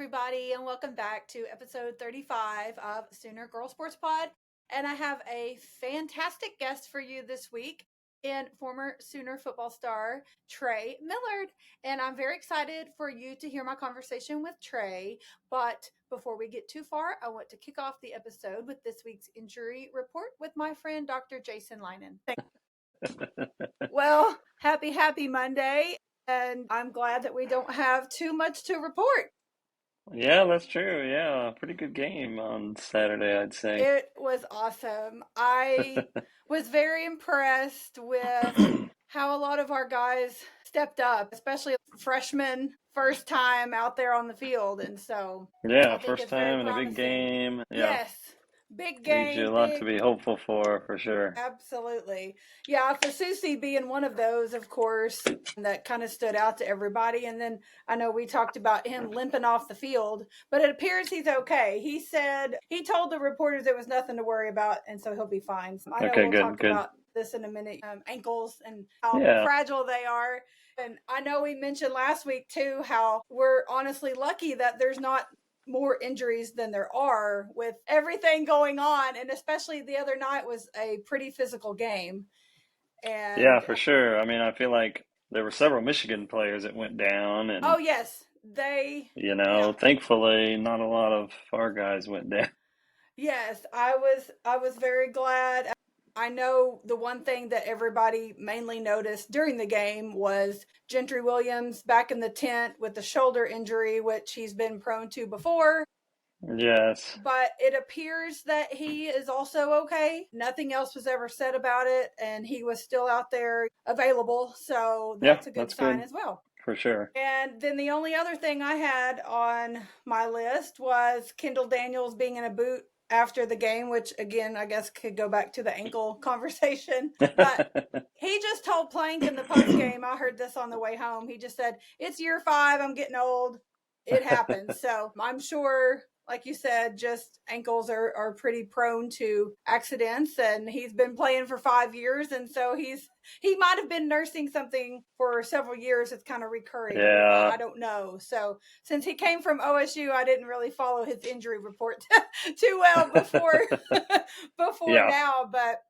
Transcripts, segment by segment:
everybody, and welcome back to episode 35 of Sooner Girl Sports Pod. And I have a fantastic guest for you this week in former Sooner football star Trey Millard. And I'm very excited for you to hear my conversation with Trey. But before we get too far, I want to kick off the episode with this week's injury report with my friend Dr. Jason Linen. Well, happy Monday. And I'm glad that we don't have too much to report. Yeah, that's true. Yeah, pretty good game on Saturday, I'd say. It was awesome. I was very impressed with how a lot of our guys stepped up, especially freshmen, first time out there on the field. And so I Yeah, think first it's very time in a big promising. game. Yeah, Yes, big leaves you game, a lot to big. be hopeful for sure. Absolutely. Yeah, Fasusi being one of those, of course, that kind of stood out to everybody. And then I know we talked about him limping off the field, but it appears he's okay. He said, he told the reporters there was nothing to worry about, and so he'll be fine. So I know Okay, we'll good, talk good. about this in a minute, ankles and how Yeah, fragile they are. And I know we mentioned last week, too, how we're honestly lucky that there's not more injuries than there are with everything going on, and especially the other night was a pretty physical game. yeah, And for sure. I mean, I feel like there were several Michigan players that went down, oh and yes, yeah, thankfully, not a lot of our guys went down. yes, I was very glad. I know the one thing that everybody mainly noticed during the game was Gentry Williams back in the tent with the shoulder injury, which he's been prone to before. Yes. But it appears that he is also okay. Nothing else was ever said about it, and he was still out there available. So Yeah, that's a good that's sign good as well. for sure. And then the only other thing I had on my list was Kendall Daniels being in a boot after the game, which again, I guess could go back to the ankle conversation. But he just told Plank in the post game, I heard this on the way home. He just said, "It's year 5. I'm getting old. It happens." So I'm sure, like you said, just ankles are pretty prone to accidents. And he's been playing for 5 years. And so he might have been nursing something for several years. It's kind of recurring. Yeah, I don't know. So since he came from OSU, I didn't really follow his injury report too well before yeah. now. But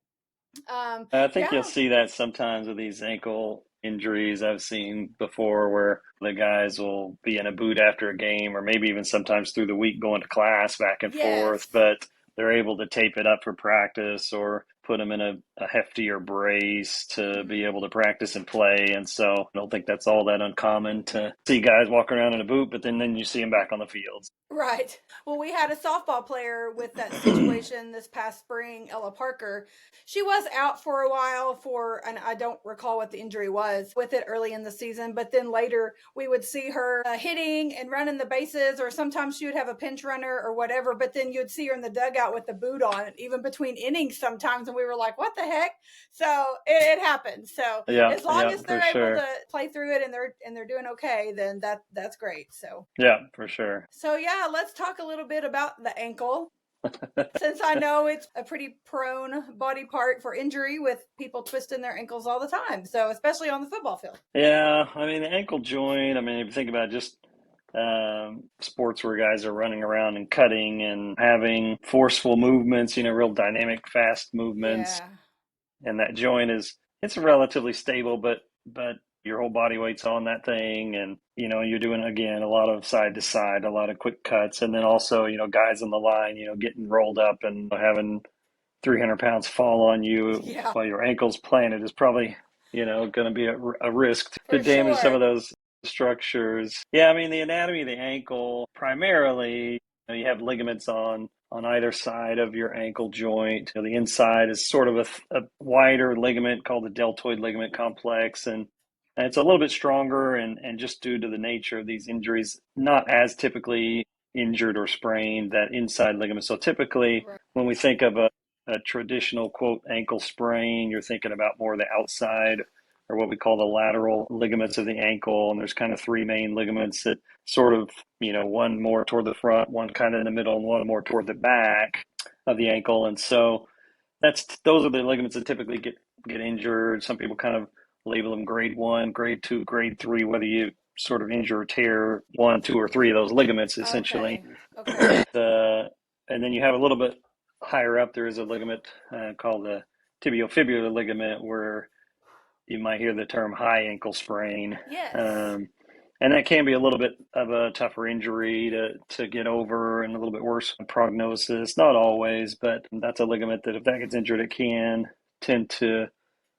I think you'll yeah, see that sometimes with these ankle injuries I've seen before where the guys will be in a boot after a game or maybe even sometimes through the week going to class back and forth, yes, but they're able to tape it up for practice or put them in a heftier brace to be mm-hmm. able to practice and play. And so I don't think that's all that uncommon to see guys walking around in a boot, but then you see them back on the field. Right. Well, we had a softball player with that situation this past spring, Ella Parker. She was out for a while and I don't recall what the injury was with it early in the season, but then later we would see her hitting and running the bases, or sometimes she would have a pinch runner or whatever, but then you'd see her in the dugout with the boot on, even between innings sometimes, and we were like, what the heck? So it happens. So Yeah, as long yeah, as for they're able sure. to play through it and they're doing okay, then that's great. Yeah, for sure. So yeah, let's talk a little bit about the ankle. Since I know it's a pretty prone body part for injury with people twisting their ankles all the time. So especially on the football field. Yeah, I mean the ankle joint. I mean, if you think about just sports where guys are running around and cutting and having forceful movements, real dynamic, fast movements, Yeah. and that joint it's relatively stable, but your whole body weight's on that thing, and you're doing again a lot of side to side, a lot of quick cuts, and then also guys on the line, getting rolled up and having 300 pounds fall on you Yeah, while your ankle's planted is probably, going to be a risk to for damage some of sure. those structures. Yeah, I mean, the anatomy of the ankle, primarily, you have ligaments on either side of your ankle joint. The inside is sort of a wider ligament called the deltoid ligament complex, and it's a little bit stronger, and just due to the nature of these injuries, not as typically injured or sprained that inside ligament. So typically, Right. when we think of a traditional quote ankle sprain, you're thinking about more the outside or what we call the lateral ligaments of the ankle. And there's kind of three main ligaments that sort of, one more toward the front, one kind of in the middle, and one more toward the back of the ankle. And so those are the ligaments that typically get injured. Some people kind of label them grade 1, grade 2, grade 3, whether you sort of injure or tear one, two, or three of those ligaments, essentially. Okay. Okay. And then you have a little bit higher up, there is a ligament called the tibiofibular ligament, where you might hear the term high ankle sprain. Yes. Um, and that can be a little bit of a tougher injury to get over and a little bit worse prognosis. Not always, but that's a ligament that if that gets injured, it can tend to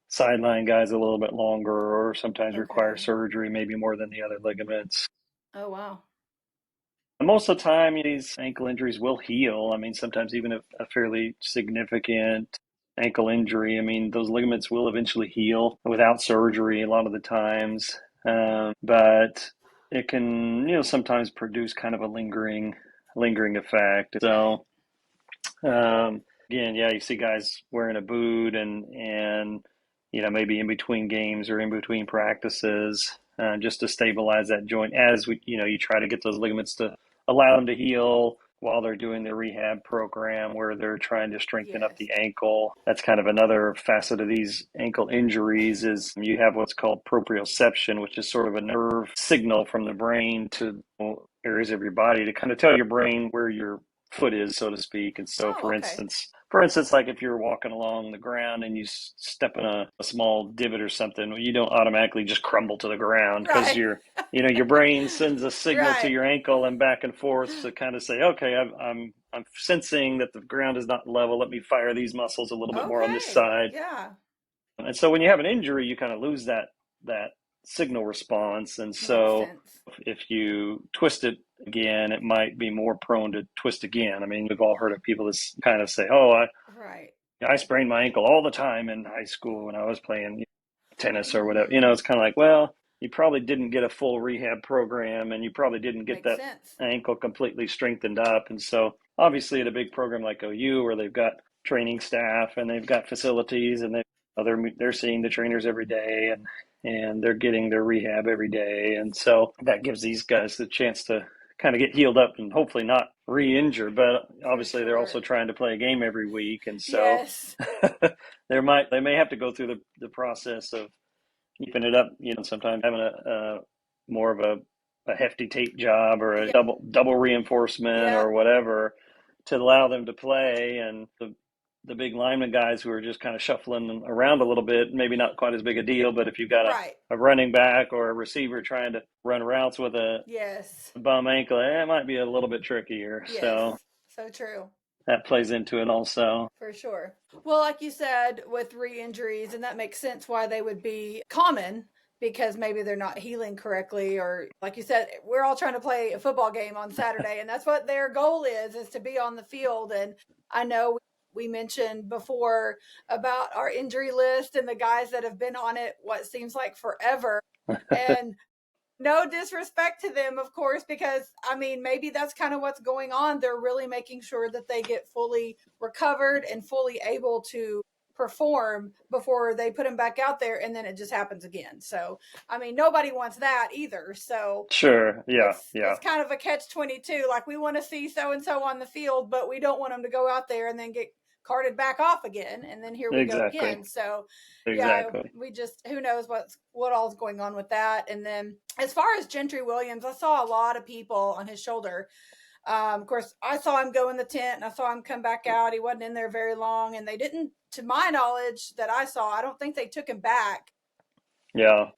sideline guys a little bit longer or sometimes require Okay. surgery, maybe more than the other ligaments. Oh, wow. Most of the time, these ankle injuries will heal. I mean, sometimes even a fairly significant ankle injury, I mean, those ligaments will eventually heal without surgery a lot of the times. But it can, sometimes produce kind of a lingering effect. Right. So, again, yeah, you see guys wearing a boot and maybe in between games or in between practices, just to stabilize that joint as you try to get those ligaments to allow them to heal while they're doing the rehab program where they're trying to strengthen up Yes. the ankle. That's kind of another facet of these ankle injuries is you have what's called proprioception, which is sort of a nerve signal from the brain to areas of your body to kind of tell your brain where your foot is, so to speak. And so, Oh, for okay. instance, for instance, like if you're walking along the ground and you step in a small divot or something, well, you don't automatically just crumble to the ground because Right. your brain sends a signal to Right. your ankle and back and forth to kind of say, okay, I'm sensing that the ground is not level. Let me fire these muscles a little bit more on this Okay. side. Yeah. And so when you have an injury, you kind of lose that signal response. And Makes so sense. if you twist it again, it might be more prone to twist again. I mean, we've all heard of people that kind of say, "Oh, Right. I sprained my ankle all the time in high school when I was playing tennis or whatever." Mm, It's kind of like, well, you probably didn't get a full rehab program, and you probably didn't get makes that sense. ankle completely strengthened up. And so, obviously, at a big program like OU, where they've got training staff and they've got facilities, and they're seeing the trainers every day, and they're getting their rehab every day, and so that gives these guys the chance to kind of get healed up and hopefully not re-injure. But For obviously, they're also sure. than trying to play a game every week, and so Yes. they may have to go through the process of keeping it up. Sometimes having a more of a hefty tape job or a Yeah. double reinforcement Yep. or whatever to allow them to play. And the big lineman guys who are just kind of shuffling around a little bit, maybe not quite as big a deal. But if you've got Right. a running back or a receiver trying to run routes with a Yes. bum ankle, it might be a little bit trickier. So Yes. So true. that plays into it also. For sure. Well, like you said, with re injuries, and that makes sense why they would be common because maybe they're not healing correctly. Or, like you said, we're all trying to play a football game on Saturday, and that's what their goal is to be on the field. And I know we mentioned before about our injury list and the guys that have been on it what seems like forever. And no disrespect to them, of course, because I mean, maybe that's kind of what's going on. They're really making sure that they get fully recovered and fully able to perform before they put them back out there, and then it just happens again. So, I mean, nobody wants that either. So, Sure. Yeah. Yeah. it's kind of a catch-22. Like we want to see so and so on the field, but we don't want them to go out there and then get carted back off again, and then here we go Exactly. again. So yeah, Exactly. we just who knows what all's going on with that. And then as far as Gentry Williams, I saw a lot of people on his shoulder. Of course, I saw him go in the tent and I saw him come back out. He wasn't in there very long, and they didn't, to my knowledge, that I saw. I don't think they took him back Yeah.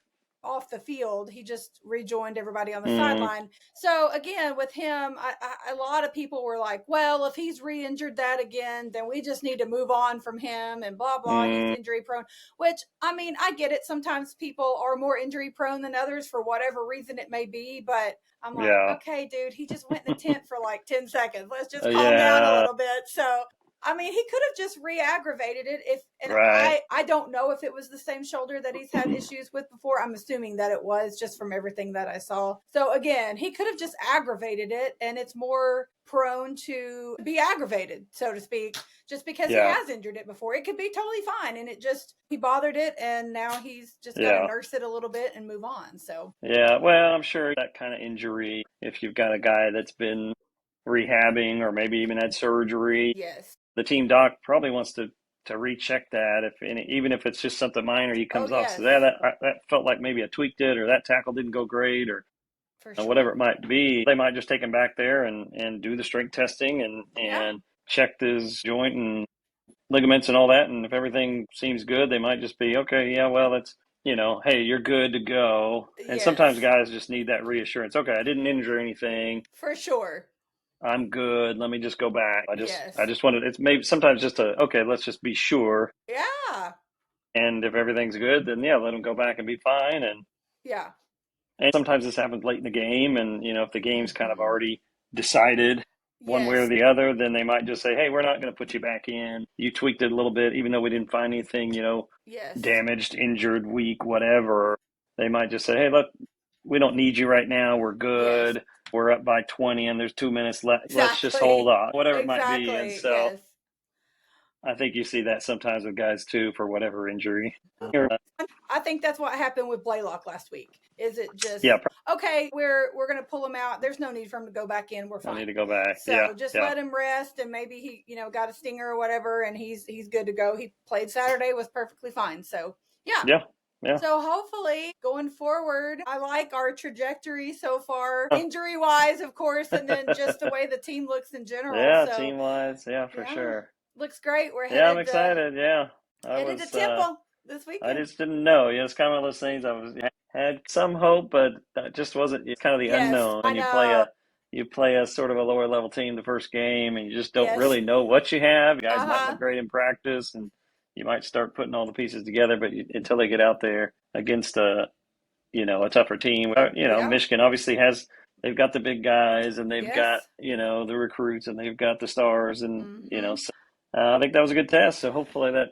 off the field. He just rejoined everybody on the Mm, sideline. So again, with him, a lot of people were like, "Well, if he's re-injured that again, then we just need to move on from him." And blah blah. He's mm, injury prone. Which I mean, I get it. Sometimes people are more injury prone than others for whatever reason it may be. But I'm like, yeah. okay, dude, he just went in the tent for like 10 seconds. Let's just calm down a Yeah. little bit. So I mean, he could have just re-aggravated it if, and Right. I don't know if it was the same shoulder that he's had issues with before. I'm assuming that it was just from everything that I saw. So again, he could have just aggravated it, and it's more prone to be aggravated, so to speak, just because he Yeah. has injured it before. It could be totally fine, and it just he bothered it, and now he's just got to Yeah. nurse it a little bit and move on. So Yeah. Well, I'm sure that kind of injury, if you've got a guy that's been rehabbing or maybe even had surgery, yes, the team doc probably wants to to recheck that even if it's just something minor he comes off. yes. So that felt like maybe I tweaked it, or that tackle didn't go great, or For whatever sure. it might be. They might just take him back there and do the strength testing Yeah. and check his joint and ligaments and all that. And if everything seems good, they might just be, okay, yeah, well, that's, hey, you're good to go. And sometimes Yes. guys just need that reassurance. Okay, I didn't injure anything. For sure. I'm good. Let me just go back. I Yes. just wanted, it's maybe sometimes just okay, let's just be sure. Yeah. And if everything's good, then yeah, let them go back and be fine. Yeah. And sometimes this happens late in the game, and if the game's kind of Mm-hmm. already decided one way or Yes. the other, then they might just say, "Hey, we're not going to put you back in. You tweaked it a little bit, even though we didn't find anything, Yes. damaged, injured, weak, whatever." They might just say, "Hey, look, we don't need you right now. We're Yes. good. We're up by 20, and there's 2 minutes left. Let's just hold Exactly. on." Whatever it might be, and Exactly. so Yes. I think you see that sometimes with guys too, for whatever injury. I think that's what happened with Blaylock last week. Is it just Yeah, okay? We're gonna pull him out. There's no need for him to go back in. We're I need fine. to go back. Yeah, So just yeah, let him rest, and maybe he got a stinger or whatever, and he's good to go. He played Saturday, was perfectly fine. So yeah. yeah, yeah. So hopefully going forward, I like our trajectory so far, injury wise, of course, and then just the way the team looks in general. Yeah, So team wise, yeah, for yeah, sure. looks great. We're Yeah, I'm headed to excited. Yeah, headed to Temple this I weekend. just didn't know. Yeah, it's kind of one of those things. Had some hope, but that just wasn't. It's kind of the Yes, unknown. I And know. you play a sort of a lower level team the first game, and you just don't Yes. really know what you have. Guys might Uh look huh. great in practice, and you might start putting all the pieces together, but until they get out there against a tougher team. Yeah. Michigan obviously they've got the big guys, and they've got Yes. the recruits, and they've got the stars, and Mm-hmm. so, I think that was a good test. So hopefully that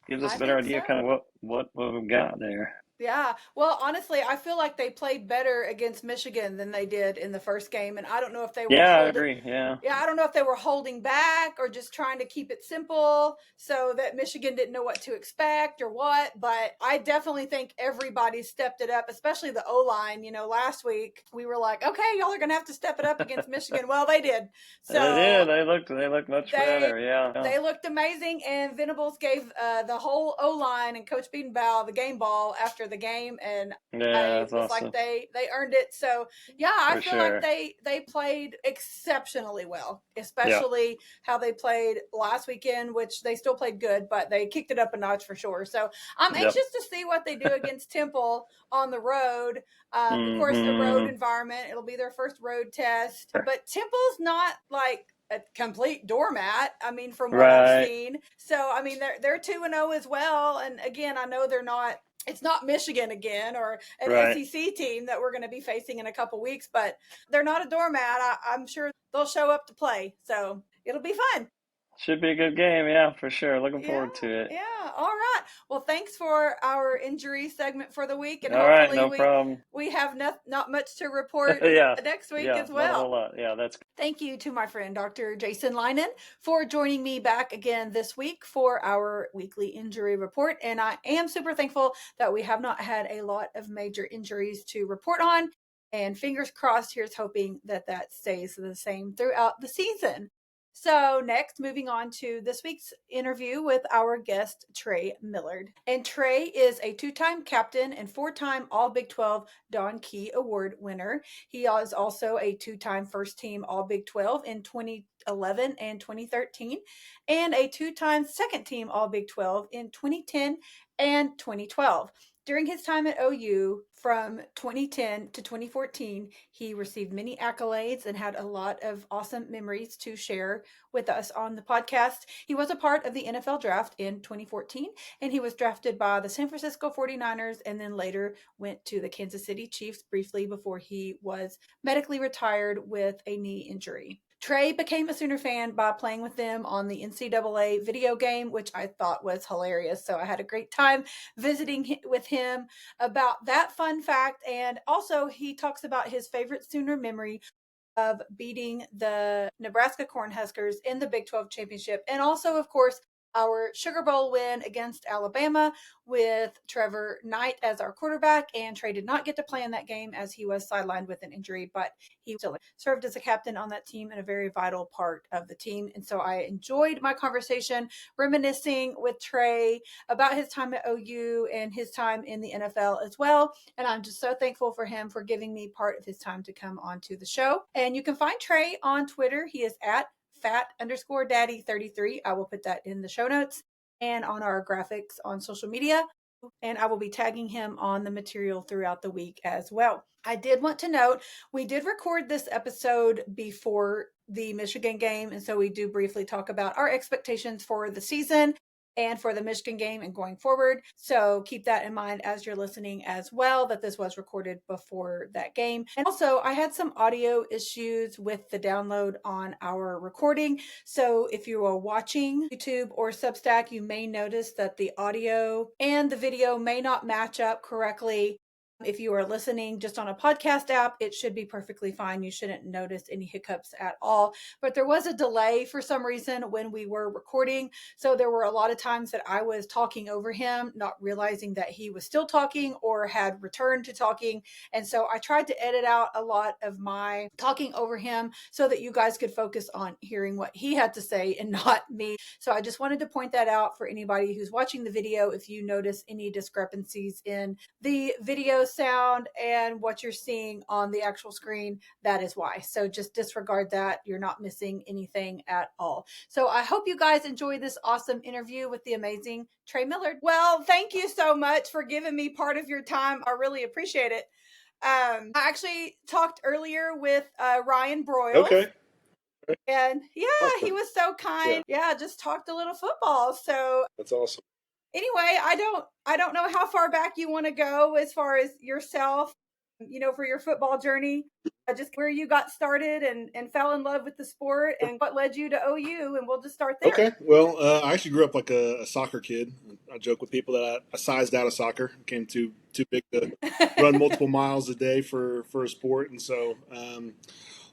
gives us I a better think idea, kind so. of what we've got there. Yeah. Well, honestly, I feel like they played better against Michigan than they did in the first game, and I don't know if they were Yeah, I holding. agree. Yeah, Yeah, I don't know if they were holding back or just trying to keep it simple so that Michigan didn't know what to expect or what. But I definitely think everybody stepped it up, especially the O line. Last week we were like, okay, y'all are going to have to step it up against Michigan. Well, they did. they So did. They looked much they better. Yeah, yeah, they looked amazing, and Venables gave the whole O line and Coach Beatonbow the game ball after the game, and yeah. I That's was like awesome they earned it. So yeah, I for feel like sure. they played exceptionally well, Yeah, especially how they played last weekend, which they still played good, but they kicked it up a notch for sure. So I'm yep. anxious to see what they do against Temple on the road. Of course, a road Mm-hmm. environment. It'll be their first road test, but Temple's not like a complete doormat. I mean, from what I've Right, seen. So I mean, they're 2-0 as well. And again, I know they're not. It's not Michigan again or an right. SEC team that we're going to be facing in a couple weeks, but they're not a doormat. I'm sure they'll show up to play. So it'll be fun. Should be a good game. Yeah, for sure. Looking Yeah, forward to it. yeah. All right. Well, thanks for our injury segment for the week, and All right, hopefully no problem. we have not much to report Yeah, next week yeah, as not a whole well. lot. Yeah, that's Thank you to my friend Dr. Jason Leinen for joining me back again this week for our weekly injury report. And I am super thankful that we have not had a lot of major injuries to report on. And fingers crossed, here's hoping that that stays the same throughout the season. So, next, moving on to this week's interview with our guest, Trey Millard. And Trey is a 2-time captain and 4-time All Big 12 Don Key Award winner. He is also a 2-time first team All Big 12 in 2011 and 2013, and a 2-time second team All Big 12 in 2010 and 2012. During his time at OU from 2010 to 2014, he received many accolades and had a lot of awesome memories to share with us on the podcast. He was a part of the NFL draft in 2014, and he was drafted by the San Francisco 49ers and then later went to the Kansas City Chiefs briefly before he was medically retired with a knee injury. Trey became a Sooner fan by playing with them on the NCAA video game, which I thought was hilarious. So I had a great time visiting with him about that fun fact. And also, he talks about his favorite Sooner memory of beating the Nebraska Cornhuskers in the Big 12 championship. And also, of course, our Sugar Bowl win against Alabama with Trevor Knight as our quarterback. And Trey did not get to play in that game as he was sidelined with an injury, but he still served as a captain on that team and a very vital part of the team. And so I enjoyed my conversation reminiscing with Trey about his time at OU and his time in the NFL as well. And I'm just so thankful for him for giving me part of his time to come onto the show. And you can find Trey on Twitter. He is at fat_daddy33. I will put that in the show notes and on our graphics on social media. And I will be tagging him on the material throughout the week as well. I did want to note, we did record this episode before the Michigan game. And so we do briefly talk about our expectations for the season and for the Michigan game and going forward. So keep that in mind as you're listening as well, that this was recorded before that game. And also, I had some audio issues with the download on our recording. So if you are watching YouTube or Substack, you may notice that the audio and the video may not match up correctly. If you are listening just on a podcast app, it should be perfectly fine. You shouldn't notice any hiccups at all. But there was a delay for some reason when we were recording. So there were a lot of times that I was talking over him, not realizing that he was still talking or had returned to talking. And so I tried to edit out a lot of my talking over him so that you guys could focus on hearing what he had to say and not me. So I just wanted to point that out for anybody who's watching the video. If you notice any discrepancies in the video sound and what you're seeing on the actual screen, that is why. So just disregard that. You're not missing anything at all. So I hope you guys enjoy this awesome interview with the amazing Trey Millard. Well, thank you so much for giving me part of your time. I really appreciate it. I actually talked earlier with Ryan Broyles. Okay. And yeah, awesome. He was so kind. Yeah, just talked a little football. So that's awesome. Anyway, I don't know how far back you want to go as far as yourself, for your football journey. Just where you got started and fell in love with the sport and what led you to OU, and we'll just start there. Okay. Well, I actually grew up like a soccer kid. I joke with people that I sized out of soccer. Became too big to run multiple miles a day for a sport, and so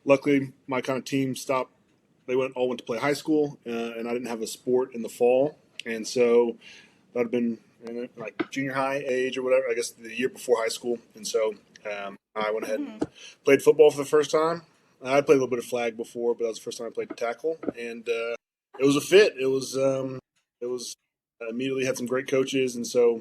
luckily my kind of team stopped. They all went to play high school, and I didn't have a sport in the fall, and so that would have been like junior high age or whatever. I guess the year before high school, and so I went ahead and played football for the first time. I played a little bit of flag before, but that was the first time I played tackle, and it was a fit. It was immediately had some great coaches, and so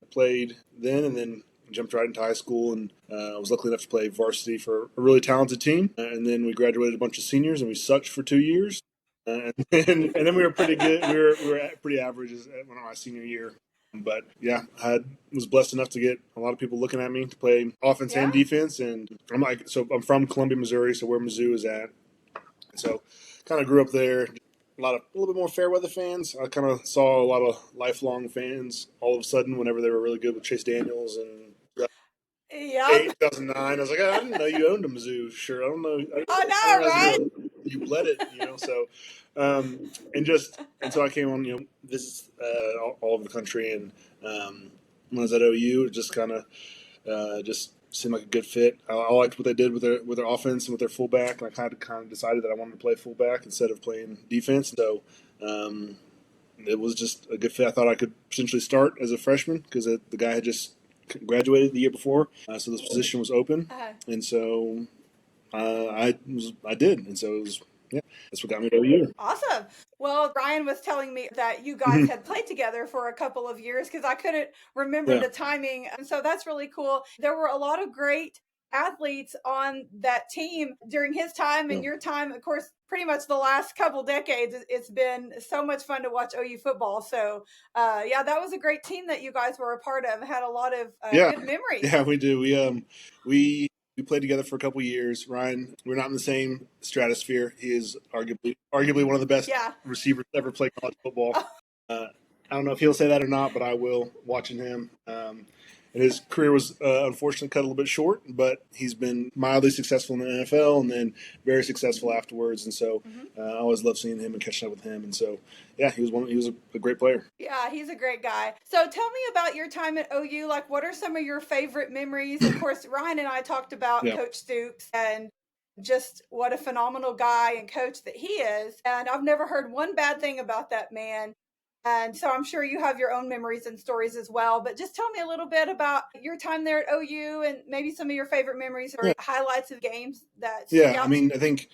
I played then, and then jumped right into high school, and I was lucky enough to play varsity for a really talented team. And then we graduated a bunch of seniors, and we sucked for 2 years. And then we were pretty good. We were pretty average when my senior year. But yeah, I was blessed enough to get a lot of people looking at me to play offense and defense. And I'm from Columbia, Missouri, so where Mizzou is at. And so kind of grew up there. A little bit more fair weather fans. I kind of saw a lot of lifelong fans all of a sudden whenever they were really good with Chase Daniels and 2009. I was like, I didn't know you owned a Mizzou shirt. I don't know. I know, right? You bled it, So, and so I came on, visits all over the country, and when I was at OU, it just kind of just seemed like a good fit. I liked what they did with their offense and with their fullback, and I kind of decided that I wanted to play fullback instead of playing defense. So it was just a good fit. I thought I could potentially start as a freshman because the guy had just graduated the year before, so this position was open, and so I did, and so it was that's what got me to OU. Awesome. Well, Ryan was telling me that you guys had played together for a couple of years because I couldn't remember the timing, and so that's really cool. There were a lot of great athletes on that team during his time and your time. Of course, pretty much the last couple decades, it's been so much fun to watch OU football. So, that was a great team that you guys were a part of. Had a lot of good memories. Yeah, we do. We played together for a couple of years. Ryan, we're not in the same stratosphere. He is arguably one of the best receivers to ever play college football. I don't know if he'll say that or not, but I will, watching him. And his career was unfortunately cut a little bit short, but he's been mildly successful in the NFL and then very successful afterwards. And so I always love seeing him and catching up with him. And so, he was a great player. Yeah, he's a great guy. So tell me about your time at OU. Like, what are some of your favorite memories? Of course, Ryan and I talked about Coach Stoops and just what a phenomenal guy and coach that he is. And I've never heard one bad thing about that man. And so I'm sure you have your own memories and stories as well. But just tell me a little bit about your time there at OU and maybe some of your favorite memories or highlights of games that stick out. I mean, I think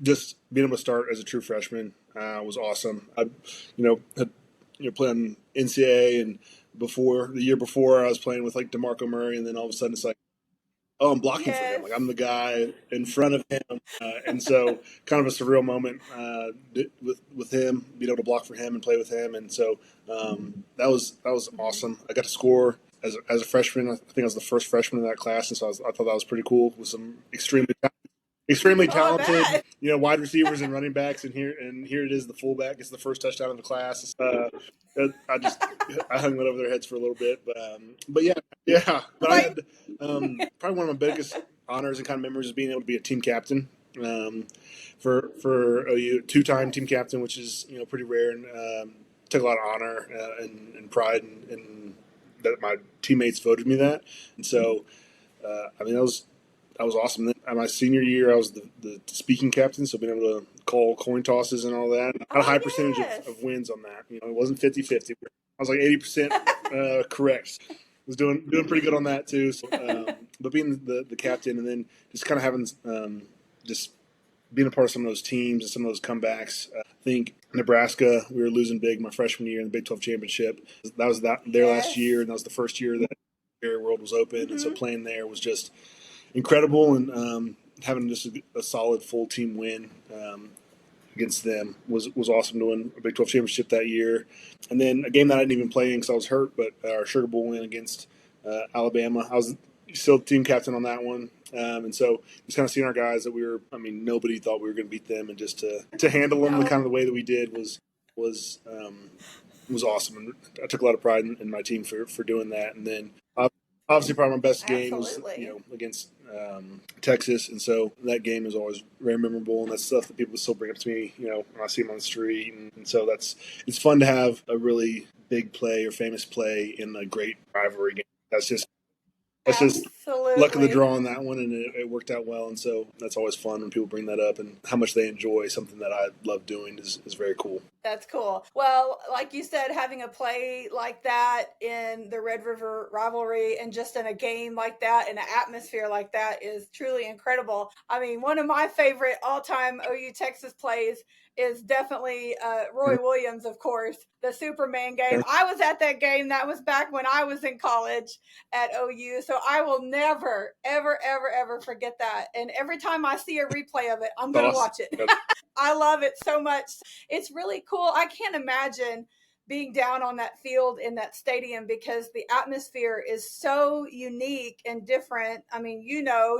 just being able to start as a true freshman was awesome. I, had played on NCAA, and the year before, I was playing with like DeMarco Murray, and then all of a sudden it's like, oh, I'm blocking for him. Like I'm the guy in front of him, and so kind of a surreal moment with him, being able to block for him and play with him, and so that was awesome. I got to score as a freshman. I think I was the first freshman in that class, and so I thought that was pretty cool with some extremely talented, wide receivers and running backs, and here it is, the fullback gets the first touchdown of the class. I hung that over their heads for a little bit, but yeah. But I had probably one of my biggest honors and kind of memories is being able to be a team captain for OU, two-time team captain, which is pretty rare, and took a lot of honor and pride in that my teammates voted me that, and so I mean that was awesome. Then my senior year, I was the speaking captain, so being able to call coin tosses and all that. I had a high percentage of wins on that. It wasn't 50-50. I was like 80% correct. I was doing pretty good on that too. So, but being the captain, and then just kind of having just being a part of some of those teams and some of those comebacks. I think Nebraska, we were losing big my freshman year in the Big 12 championship. That was their last year, and that was the first year that Barry World was open, and so playing there was just incredible, and having just a solid full team win against them was awesome, to win a Big 12 championship that year. And then a game that I didn't even play in because I was hurt, but our Sugar Bowl win against Alabama. I was still team captain on that one. And so just kind of seeing our guys that nobody thought we were going to beat them, and just to handle them the kind of the way that we did was awesome. And I took a lot of pride in my team for doing that. And then obviously probably my best game was against Texas, and so that game is always very memorable, and that's stuff that people still bring up to me when I see them on the street, and so it's fun to have a really big play or famous play in a great rivalry game. That's just luck of the draw on that one, and it worked out well, and so that's always fun when people bring that up, and how much they enjoy something that I love doing is very cool. That's cool. Well, like you said, having a play like that in the Red River rivalry and just in a game like that, in an atmosphere like that, is truly incredible. I mean, one of my favorite all-time OU Texas plays is definitely Roy Williams, of course, the Superman game. I was at that game. That was back when I was in college at OU. So I will never, ever, ever, ever forget that. And every time I see a replay of it, I'm going to watch it. I love it so much. It's really cool. I can't imagine being down on that field in that stadium, because the atmosphere is so unique and different. I mean,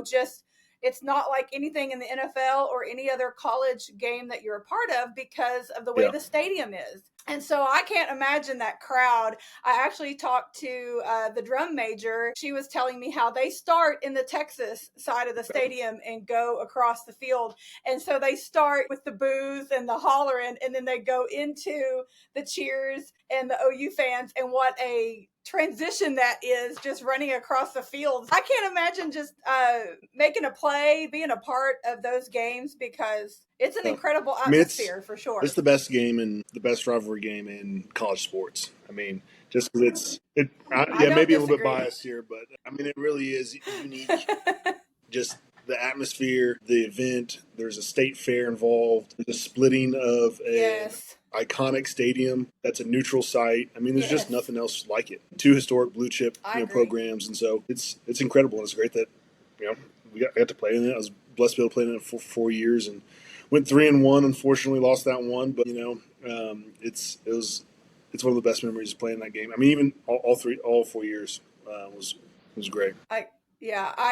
just it's not like anything in the NFL or any other college game that you're a part of, because of the way the stadium is. And so I can't imagine that crowd. I actually talked to the drum major. She was telling me how they start in the Texas side of the stadium and go across the field. And so they start with the boos and the hollering, and then they go into the cheers and the OU fans. And what a transition that is, just running across the field. I can't imagine just making a play, being a part of those games, because it's an incredible atmosphere for sure. It's the best game and the best rivalry game in college sports. I mean, just because maybe a little bit biased here, but I mean, it really is unique. Just the atmosphere, the event. There's a state fair involved. There's a splitting of a iconic stadium that's a neutral site. I mean, there's just nothing else like it. Two historic blue chip programs, and so it's incredible, and it's great that I got to play in it. I was blessed to be able to play in it for 4 years, and went 3-1. Unfortunately, lost that one, but it's one of the best memories of playing that game. I mean, even all 4 years was great. I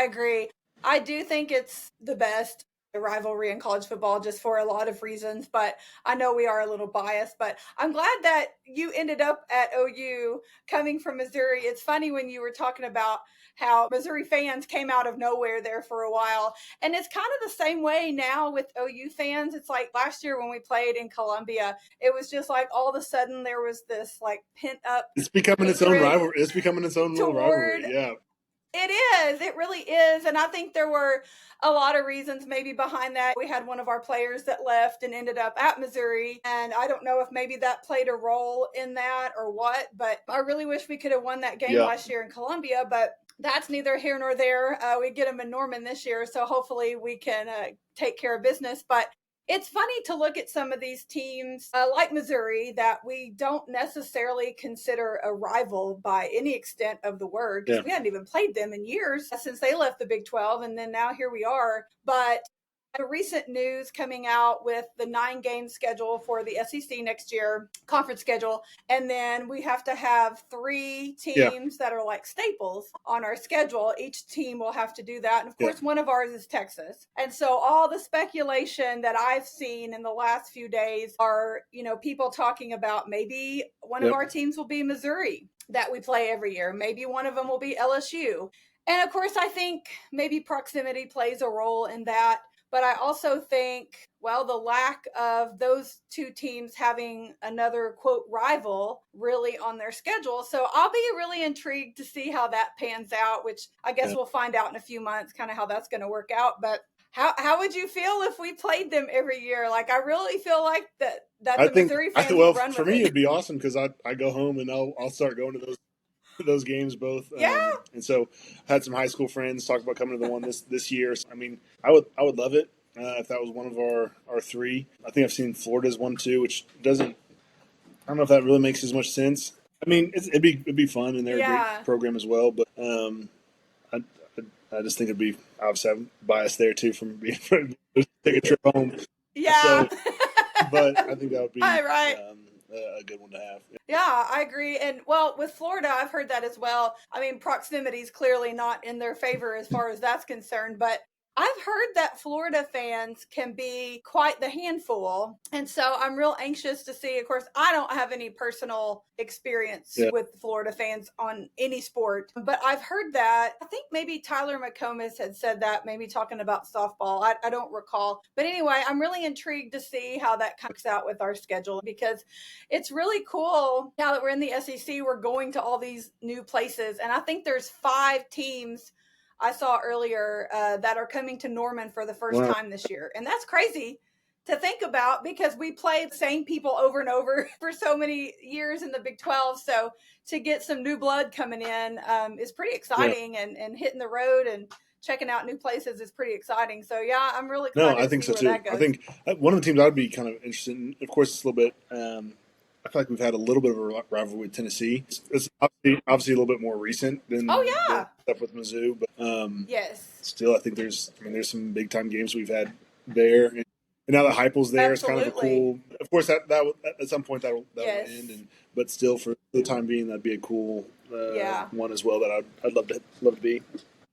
agree. I do think it's the best rivalry in college football, just for a lot of reasons, but I know we are a little biased. But I'm glad that you ended up at OU coming from Missouri. It's funny when you were talking about how Missouri fans came out of nowhere there for a while, and it's kind of the same way now with OU fans. It's like last year when we played in Columbia, it was just like all of a sudden there was this like pent up. It's becoming its own rivalry. It's becoming its own little rivalry. Yeah. It is. It really is. And I think there were a lot of reasons maybe behind that. We had one of our players that left and ended up at Missouri. And I don't know if maybe that played a role in that or what, but I really wish we could have won that game last year in Columbia. But that's neither here nor there. We get them in Norman this year. So hopefully we can take care of business. But it's funny to look at some of these teams like Missouri that we don't necessarily consider a rival by any extent of the word, because we hadn't even played them in years since they left the Big 12. And then now here we are. But the recent news coming out with the 9-game schedule for the SEC next year, conference schedule, and then we have to have 3 teams that are like staples on our schedule. Each team will have to do that. And of course, one of ours is Texas. And so all the speculation that I've seen in the last few days are, people talking about maybe one of our teams will be Missouri that we play every year. Maybe one of them will be LSU. And of course, I think maybe proximity plays a role in that. But I also think, the lack of those 2 teams having another, quote, rival really on their schedule. So I'll be really intrigued to see how that pans out, which I guess we'll find out in a few months, kind of how that's going to work out. But how would you feel if we played them every year? Like, I really feel like that the Missouri fans would run with for me, it'd be awesome because I go home and I'll start going to those games both. And so I had some high school friends talk about coming to the one this year. So, I mean, I would love it if that was one of our 3. I think I've seen Florida's one too, which doesn't. I don't know if that really makes as much sense. I mean, it'd be fun and they're a great program as well. But I just think it'd be, obviously I'm biased there too from being take a trip home. Yeah. So, but I think that would be right. A good one to have. Yeah, I agree. And with Florida, I've heard that as well. I mean, proximity is clearly not in their favor as far as that's concerned, but I've heard that Florida fans can be quite the handful. And so I'm real anxious to see. Of course, I don't have any personal experience with Florida fans on any sport, but I've heard that. I think maybe Tyler McComas had said that, maybe talking about softball. I don't recall. But anyway, I'm really intrigued to see how that comes out with our schedule, because it's really cool now that we're in the SEC. We're going to all these new places. And I think there's 5 teams I saw earlier that are coming to Norman for the first time this year. And that's crazy to think about, because we played the same people over and over for so many years in the Big 12. So to get some new blood coming in is pretty exciting, and hitting the road and checking out new places is pretty exciting. So yeah, I'm really excited. No, I think so too. I think one of the teams I'd be kind of interested in, of course, it's a little bit, I feel like we've had a little bit of a rivalry with Tennessee. It's obviously a little bit more recent than the stuff with Mizzou, but still, I think there's some big time games we've had there, and now that Heupel's there, it's kind of a cool. Of course, that at some point that'll end, but still, for the time being, that'd be a cool one as well that I'd love to be.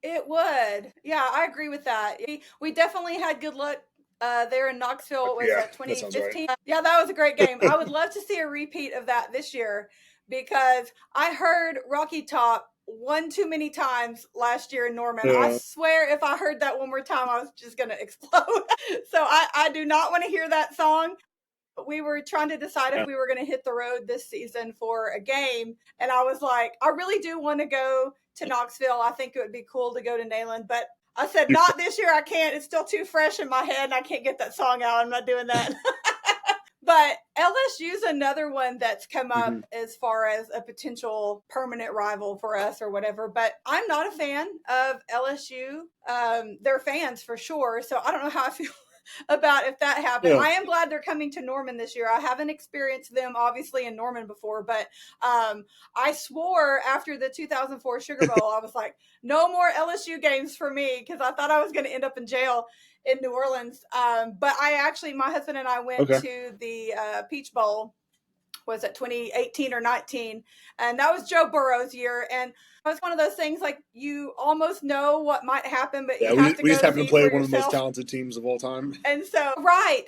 It would, I agree with that. We definitely had good luck. There in Knoxville was 2015. Right. Yeah, that was a great game. I would love to see a repeat of that this year, because I heard Rocky Top one too many times last year in Norman. I swear if I heard that one more time, I was just going to explode. So I do not want to hear that song. We were trying to decide if we were going to hit the road this season for a game. And I was like, I really do want to go to Knoxville. I think it would be cool to go to Neyland, but I said, not this year. I can't. It's still too fresh in my head, and I can't get that song out. I'm not doing that. But LSU's another one that's come up as far as a potential permanent rival for us or whatever. But I'm not a fan of LSU. They're fans for sure. So I don't know how I feel about if that happened. I am glad they're coming to Norman this year. I haven't experienced them obviously in Norman before, but I swore after the 2004 Sugar Bowl, I was like, no more LSU games for me, because I thought I was going to end up in jail in New Orleans. But my husband and I went to the Peach Bowl. Was it 2018 or 19? And that was Joe Burrow's year. And it was one of those things, like, you almost know what might happen, but we just happen to play one of the most talented teams of all time. And so,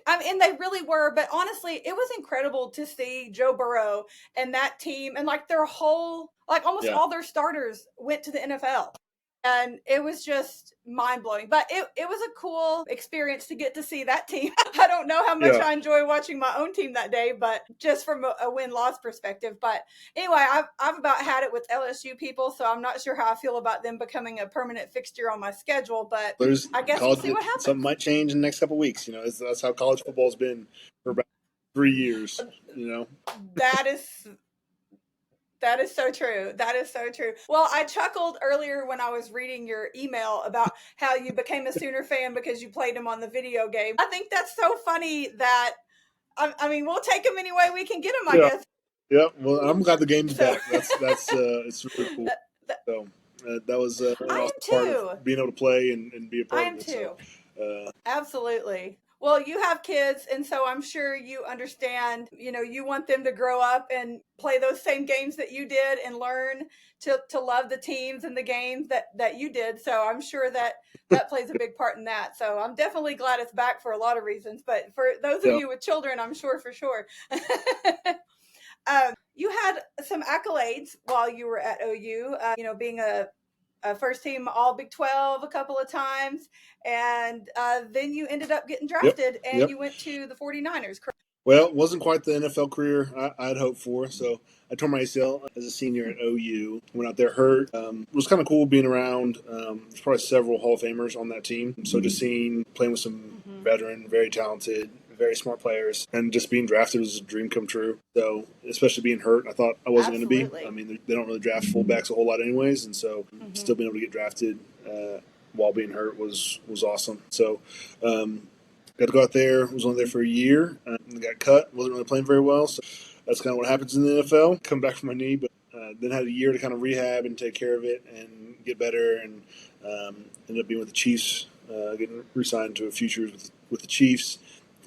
and they really were. But honestly, it was incredible to see Joe Burrow and that team, and like their whole, like almost all their starters went to the NFL. And it was just mind-blowing. But it was a cool experience to get to see that team. I don't know how much I enjoy watching my own team that day, but just from a win-loss perspective. But anyway, I've about had it with LSU people, so I'm not sure how I feel about them becoming a permanent fixture on my schedule. But I guess we'll see what happens. Something might change in the next couple of weeks. That's how college football's been for about 3 years. That is so true. That is so true. Well, I chuckled earlier when I was reading your email about how you became a Sooner fan because you played him on the video game. I think that's so funny that, I mean, we'll take him any way we can get him, I guess. Yeah, well, I'm glad the game's back. That's it's really cool. So that was I am part too. of being able to play and be a part I am of it. too. So, absolutely. Well, you have kids, and so I'm sure you understand, you want them to grow up and play those same games that you did and learn to love the teams and the games that you did. So I'm sure that plays a big part in that. So I'm definitely glad it's back for a lot of reasons. But for those of you with children, I'm sure for sure. You had some accolades while you were at OU, being a first team all Big 12 a couple of times. And then you ended up getting drafted and you went to the 49ers. Correct? Well, it wasn't quite the NFL career I'd hoped for. So I tore my ACL as a senior at OU. Went out there hurt. It was kind of cool being around. There's probably several Hall of Famers on that team. So just playing with some veteran, very talented, very smart players, and just being drafted was a dream come true. So, especially being hurt, I thought I wasn't going to be. I mean, they don't really draft fullbacks a whole lot anyways, and so still being able to get drafted while being hurt was awesome. So, got to go out there. Was only there for a year. Got cut. Wasn't really playing very well. So that's kind of what happens in the NFL. Come back from my knee, but then had a year to kind of rehab and take care of it and get better. And ended up being with the Chiefs, getting re-signed to a future with the Chiefs.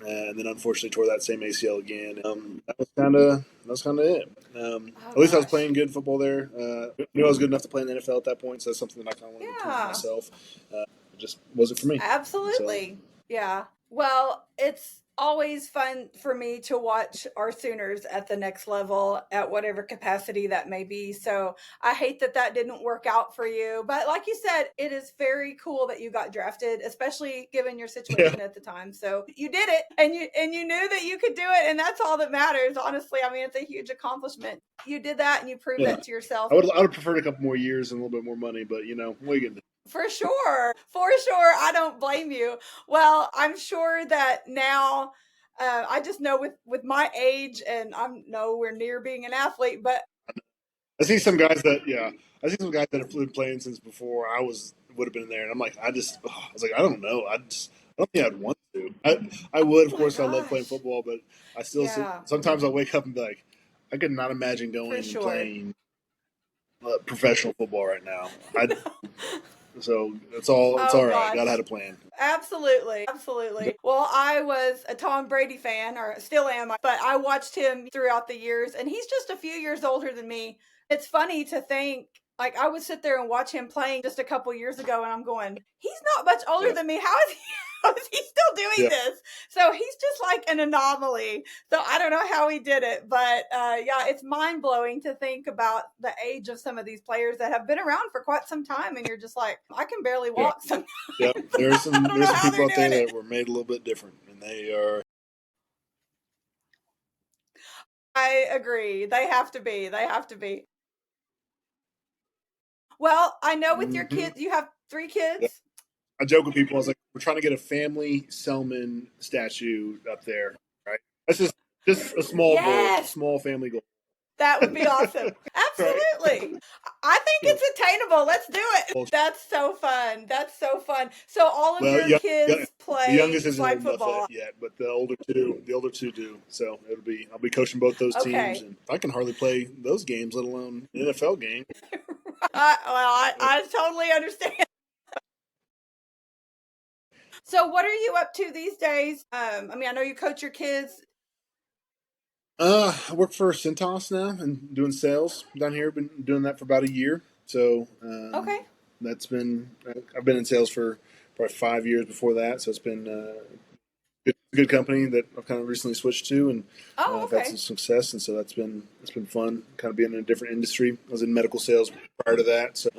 And then unfortunately tore that same ACL again. That was kind of it. At least I was playing good football there. I knew I was good enough to play in the NFL at that point, so that's something that I kind of wanted to prove to myself. It just wasn't for me. Absolutely. So. Yeah. Well, it's always fun for me to watch our Sooners at the next level at whatever capacity that may be. So I hate that didn't work out for you. But like you said, it is very cool that you got drafted, especially given your situation at the time. So you did it and you knew that you could do it. And that's all that matters. Honestly, I mean, it's a huge accomplishment. You did that and you proved that to yourself. I would have preferred a couple more years and a little bit more money, but what are you going to do? For sure. I don't blame you. Well, I'm sure that now, I just know with my age, and I'm nowhere near being an athlete, but I see some guys that have been playing since before I would have been there, and I'm like, I was like, I don't know, I don't think I'd want to. I would, of course, I love playing football, but I still sometimes I'll wake up and be like, I could not imagine going and playing professional football right now. So it's all right. God had a plan. Absolutely. Well, I was a Tom Brady fan, or still am, but I watched him throughout the years, and he's just a few years older than me. It's funny to think, like, I would sit there and watch him playing just a couple years ago, and I'm going, he's not much older than me. How is he still doing this? So he's just like an anomaly. So I don't know how he did it, but it's mind blowing to think about the age of some of these players that have been around for quite some time, and you're just like, I can barely walk sometimes. Yeah, there's some people out there that were made a little bit different, and they are. I agree. They have to be. Well, I know with your kids, you have 3 kids. Yeah. I joke with people. I was like, we're trying to get a family Selman statue up there, right? That's just a small goal, small family goal. That would be awesome. Absolutely. I think it's attainable. Let's do it. That's so fun. So all of your kids play the youngest isn't flag old football enough yet, but the older two do. So I'll be coaching both those teams, and I can hardly play those games, let alone an NFL game. I totally understand. So what are you up to these days? I mean, I know you coach your kids. I work for Cintas now and doing sales down here. Been doing that for about a year. So that's been I've been in sales for probably 5 years before that. So it's been a good company that I've kind of recently switched to, and I've had some success. And so it's been fun, kind of being in a different industry. I was in medical sales prior to that, so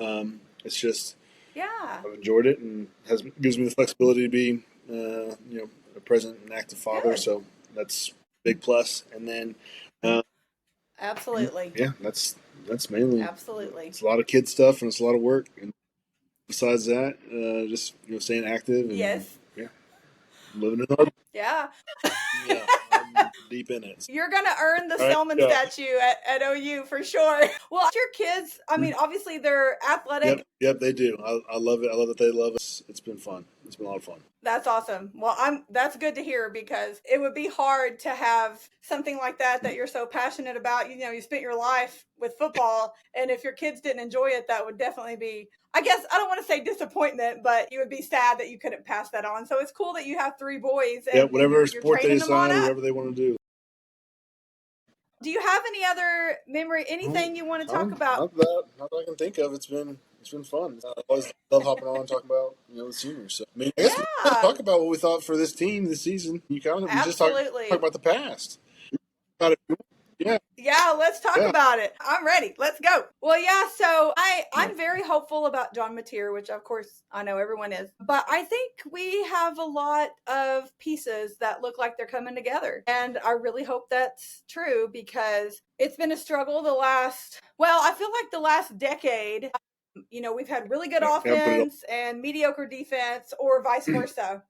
it's just Yeah. I've enjoyed it, and gives me the flexibility to be, a present and active father. Good. So that's a big plus. And then, uh, Absolutely. yeah, that's mainly. Absolutely. It's a lot of kid stuff and it's a lot of work. And besides that, just staying active and Yes. yeah, living in our Yeah. yeah, I'm deep in it. You're going to earn the All right, Selman yeah. statue at OU for sure. Well, your kids, I mean, obviously they're athletic. Yep, they do. I love it. I love that they love us. It's been fun. It's been a lot of fun. That's awesome. Well, that's good to hear because it would be hard to have something like that you're so passionate about. You spent your life with football, and if your kids didn't enjoy it, that would definitely be, I guess, I don't want to say disappointment, but you would be sad that you couldn't pass that on. So it's cool that you have 3 boys Yeah, and whatever you're sport they training them on decide, up. whatever they want to do. Do you have any other memory, anything you want to talk about? Not that I can think of. It's been fun. I always love hopping on and talking about the seniors. So, I mean, I guess we can Yeah, talk about what we thought for this team this season. We just talk absolutely. about the past. About it. Yeah, Yeah, let's talk yeah. about it. I'm ready. Let's go. Well, yeah, so I'm very hopeful about John Mateer, which of course I know everyone is. But I think we have a lot of pieces that look like they're coming together. And I really hope that's true because it's been a struggle I feel like the last decade. We've had really good Haven't put it offense and mediocre defense, or vice versa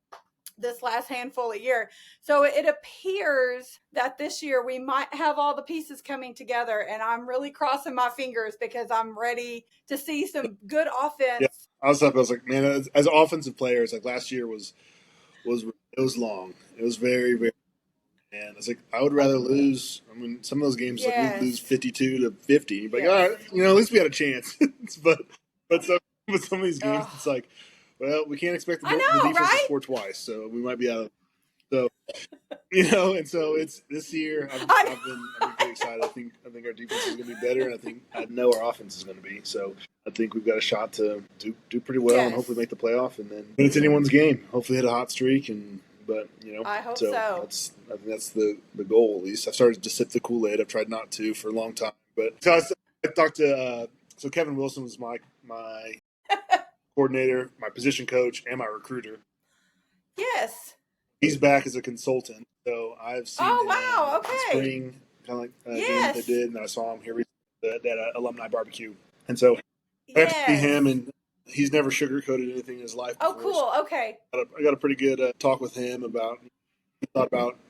this last handful of year. So it appears that this year we might have all the pieces coming together, and I'm really crossing my fingers because I'm ready to see some good offense. Yeah, I was like, man, as offensive players, like last year it was long. It was very very. And it's like I would rather lose. I mean, some of those games like we'd lose 52-50. But all right, at least we had a chance. but some of these games, it's like, well, we can't expect the defense to score twice, so we might be out of. So and so it's this year. I've been pretty excited. I think our defense is going to be better, and I know our offense is going to be. So I think we've got a shot to do pretty well, and hopefully make the playoff. And then it's anyone's game. Hopefully hit a hot streak, but I hope so. I think that's the goal at least. I've started to sip the Kool-Aid. I've tried not to for a long time, but so I talked to Kevin Wilson was my coordinator, my position coach, and my recruiter. Yes. He's back as a consultant, so I've seen him in the spring, kind of like games they did, and I saw him here recently at alumni barbecue, and so I got to see him, and he's never sugarcoated anything in his life before. Oh, cool. Okay. I got a pretty good talk with him about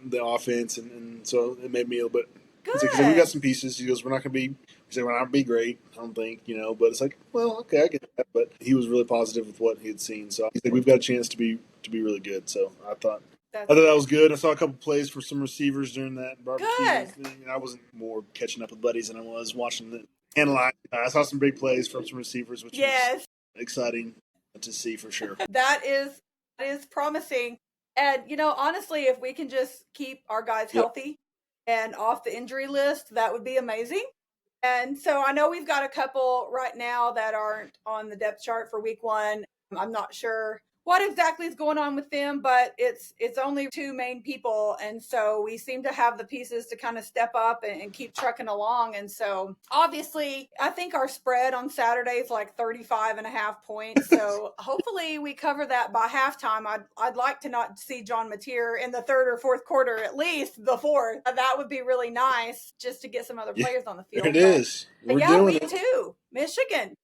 the offense, and so it made me a little bit. Good. He's like, we got some pieces. He goes, we're not going to be great. I don't think, but it's like, well, okay, I get that. But he was really positive with what he had seen. So he's like, we've got a chance to be really good. So I thought that was good. I saw a couple plays for some receivers during that barbecue thing. I wasn't more catching up with buddies than I was watching the analyze. I saw some big plays from some receivers, which was exciting to see for sure. That is promising. And, honestly, if we can just keep our guys healthy and off the injury list, that would be amazing. And so I know we've got a couple right now that aren't on the depth chart for week 1. I'm not sure what exactly is going on with them, but it's only 2 main people. And so we seem to have the pieces to kind of step up and keep trucking along. And so obviously I think our spread on Saturday is like 35.5 points. So hopefully we cover that by halftime. I'd like to not see John Mateer in the 3rd or 4th quarter, at least the 4th. That would be really nice just to get some other players on the field. It is. We're doing week 2, Michigan.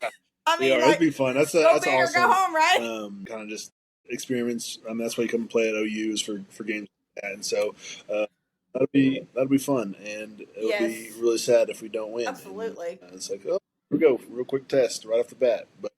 Yeah. I mean, it'd be fun. That's awesome. Or go home, right? Kind of just experiments. I mean, that's why you come and play at OU's for games like that. And so that'll be fun, and it'll be really sad if we don't win. Absolutely. And, it's like, oh, here we go, real quick test right off the bat. But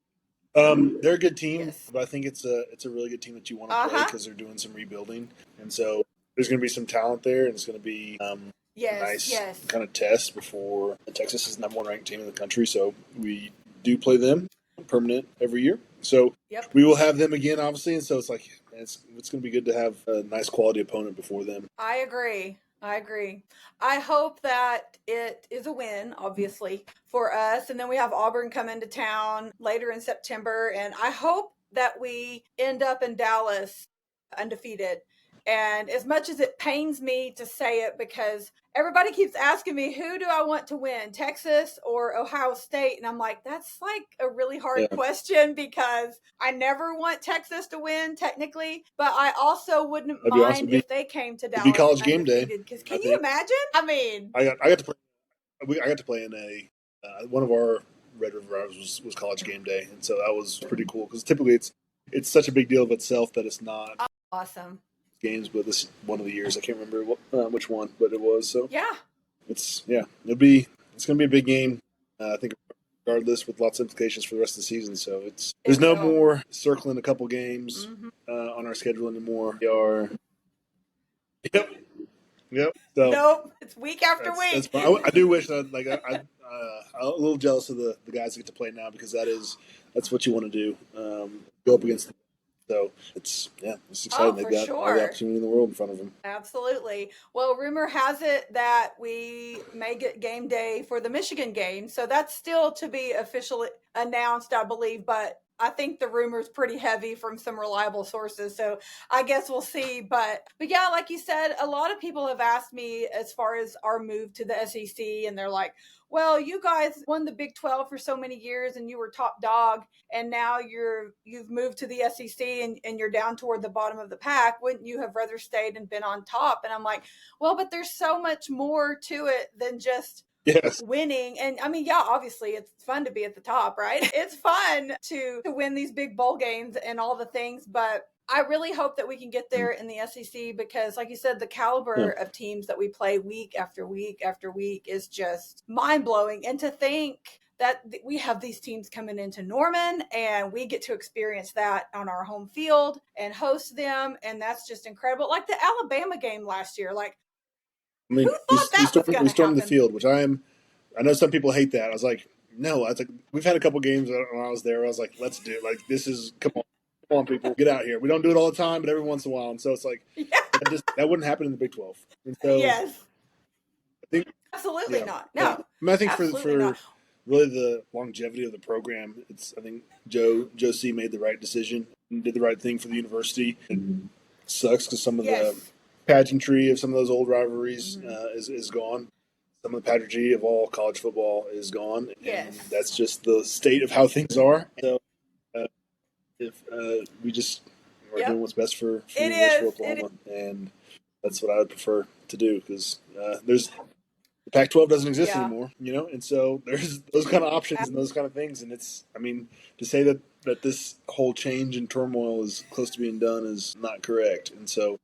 they're a good team, but I think it's a really good team that you want to play because they're doing some rebuilding, and so there's going to be some talent there, and it's going to be a nice kind of test before Texas is the #1 ranked team in the country. So we do play them permanent every year. So we will have them again, obviously. And so it's like, it's going to be good to have a nice quality opponent before them. I agree. I hope that it is a win, obviously, for us. And then we have Auburn come into town later in September. And I hope that we end up in Dallas undefeated. And as much as it pains me to say it, because everybody keeps asking me, who do I want to win, Texas or Ohio State? And I'm like, that's like a really hard question, because I never want Texas to win technically, but I also wouldn't mind if they came to Dallas college game day. Because can you imagine? I mean, I got to play. I got to play in one of our Red River Rivals was college game day, and so that was pretty cool, because typically it's such a big deal of itself that it's not awesome games. But this one of the years, I can't remember which one, but it was. So yeah, it's going to be a big game. I think regardless, with lots of implications for the rest of the season. So there's no more circling a couple games on our schedule anymore. We are. Yep. So, nope. It's week after week. I do wish that, I'm a little jealous of the guys that get to play now, because that's what you want to do. Go up against them. So it's exciting. They've got all the opportunity in the world in front of them. Absolutely. Well, rumor has it that we may get game day for the Michigan game. So that's still to be officially announced, I believe. But I think the rumor's pretty heavy from some reliable sources. So I guess we'll see. But yeah, like you said, a lot of people have asked me as far as our move to the SEC, and they're like, well, you guys won the Big 12 for so many years and you were top dog, and now you've moved to the SEC and you're down toward the bottom of the pack. Wouldn't you have rather stayed and been on top? And I'm like, well, but there's so much more to it than just winning. And I mean, yeah, obviously it's fun to be at the top, right? It's fun to win these big bowl games and all the things, but I really hope that we can get there in the SEC, because like you said, the caliber of teams that we play week after week after week is just mind-blowing. And to think that we have these teams coming into Norman and we get to experience that on our home field and host them, and that's just incredible. Like the Alabama game last year, like, I mean, who thought that was going to happen? We stormed the field, which I know some people hate that. I was like, no, we've had a couple games when I was there. I was like, let's do it. Like, this is, come on, people, get out here. We don't do it all the time, but every once in a while. And so it's like, that wouldn't happen in the Big 12. And so yes. I think, absolutely not. No. I mean, I think for really the longevity of the program, I think Joe C made the right decision and did the right thing for the university. It sucks because some of the pageantry of some of those old rivalries is gone. Some of the pageantry of all college football is gone. And that's just the state of how things are. So if we just are doing what's best for University of Oklahoma, and that's what I would prefer to do, because the Pac-12 doesn't exist anymore, and so there's those kind of options and those kind of things, and to say that this whole change and turmoil is close to being done is not correct, and so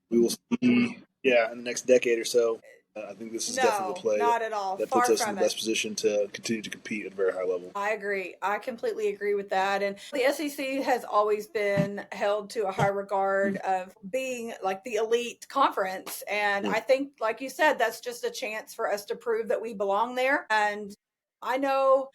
we will see, in the next decade or so. I think this is definitely the play not at all. that puts us in the best position to continue to compete at a very high level. I agree. I completely agree with that. And the SEC has always been held to a high regard of being like the elite conference. And I think, like you said, that's just a chance for us to prove that we belong there. And I know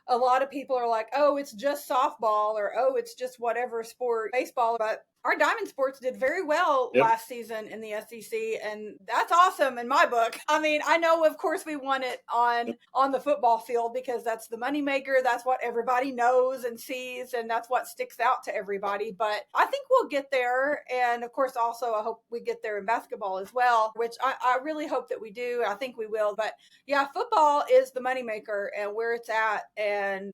a lot of people are like, oh, it's just softball, or, oh, it's just whatever sport, baseball. But our Diamond Sports did very well last season in the SEC, and that's awesome in my book. I mean, I know, of course, we won it on the football field because that's the moneymaker. That's what everybody knows and sees, and that's what sticks out to everybody. But I think we'll get there. And, of course, also I hope we get there in basketball as well, which I really hope that we do. I think we will. But, yeah, football is the moneymaker and where it's at. And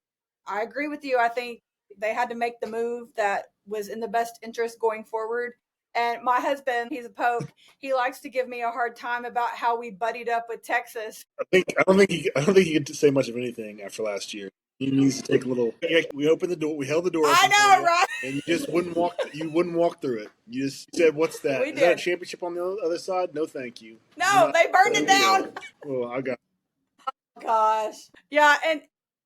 I agree with you. I think they had to make the move that was in the best interest going forward. And my husband, he's a poke. He likes to give me a hard time about how we buddied up with Texas. I don't think he could say much of anything after last year. He needs to take a little. We opened the door. We held the door. I know, right? And you just wouldn't walk. You wouldn't walk through it. You just said, "What's that? Is that a championship on the other side?" No, thank you. No, they burned it down. Well, I got. Oh, gosh, yeah, and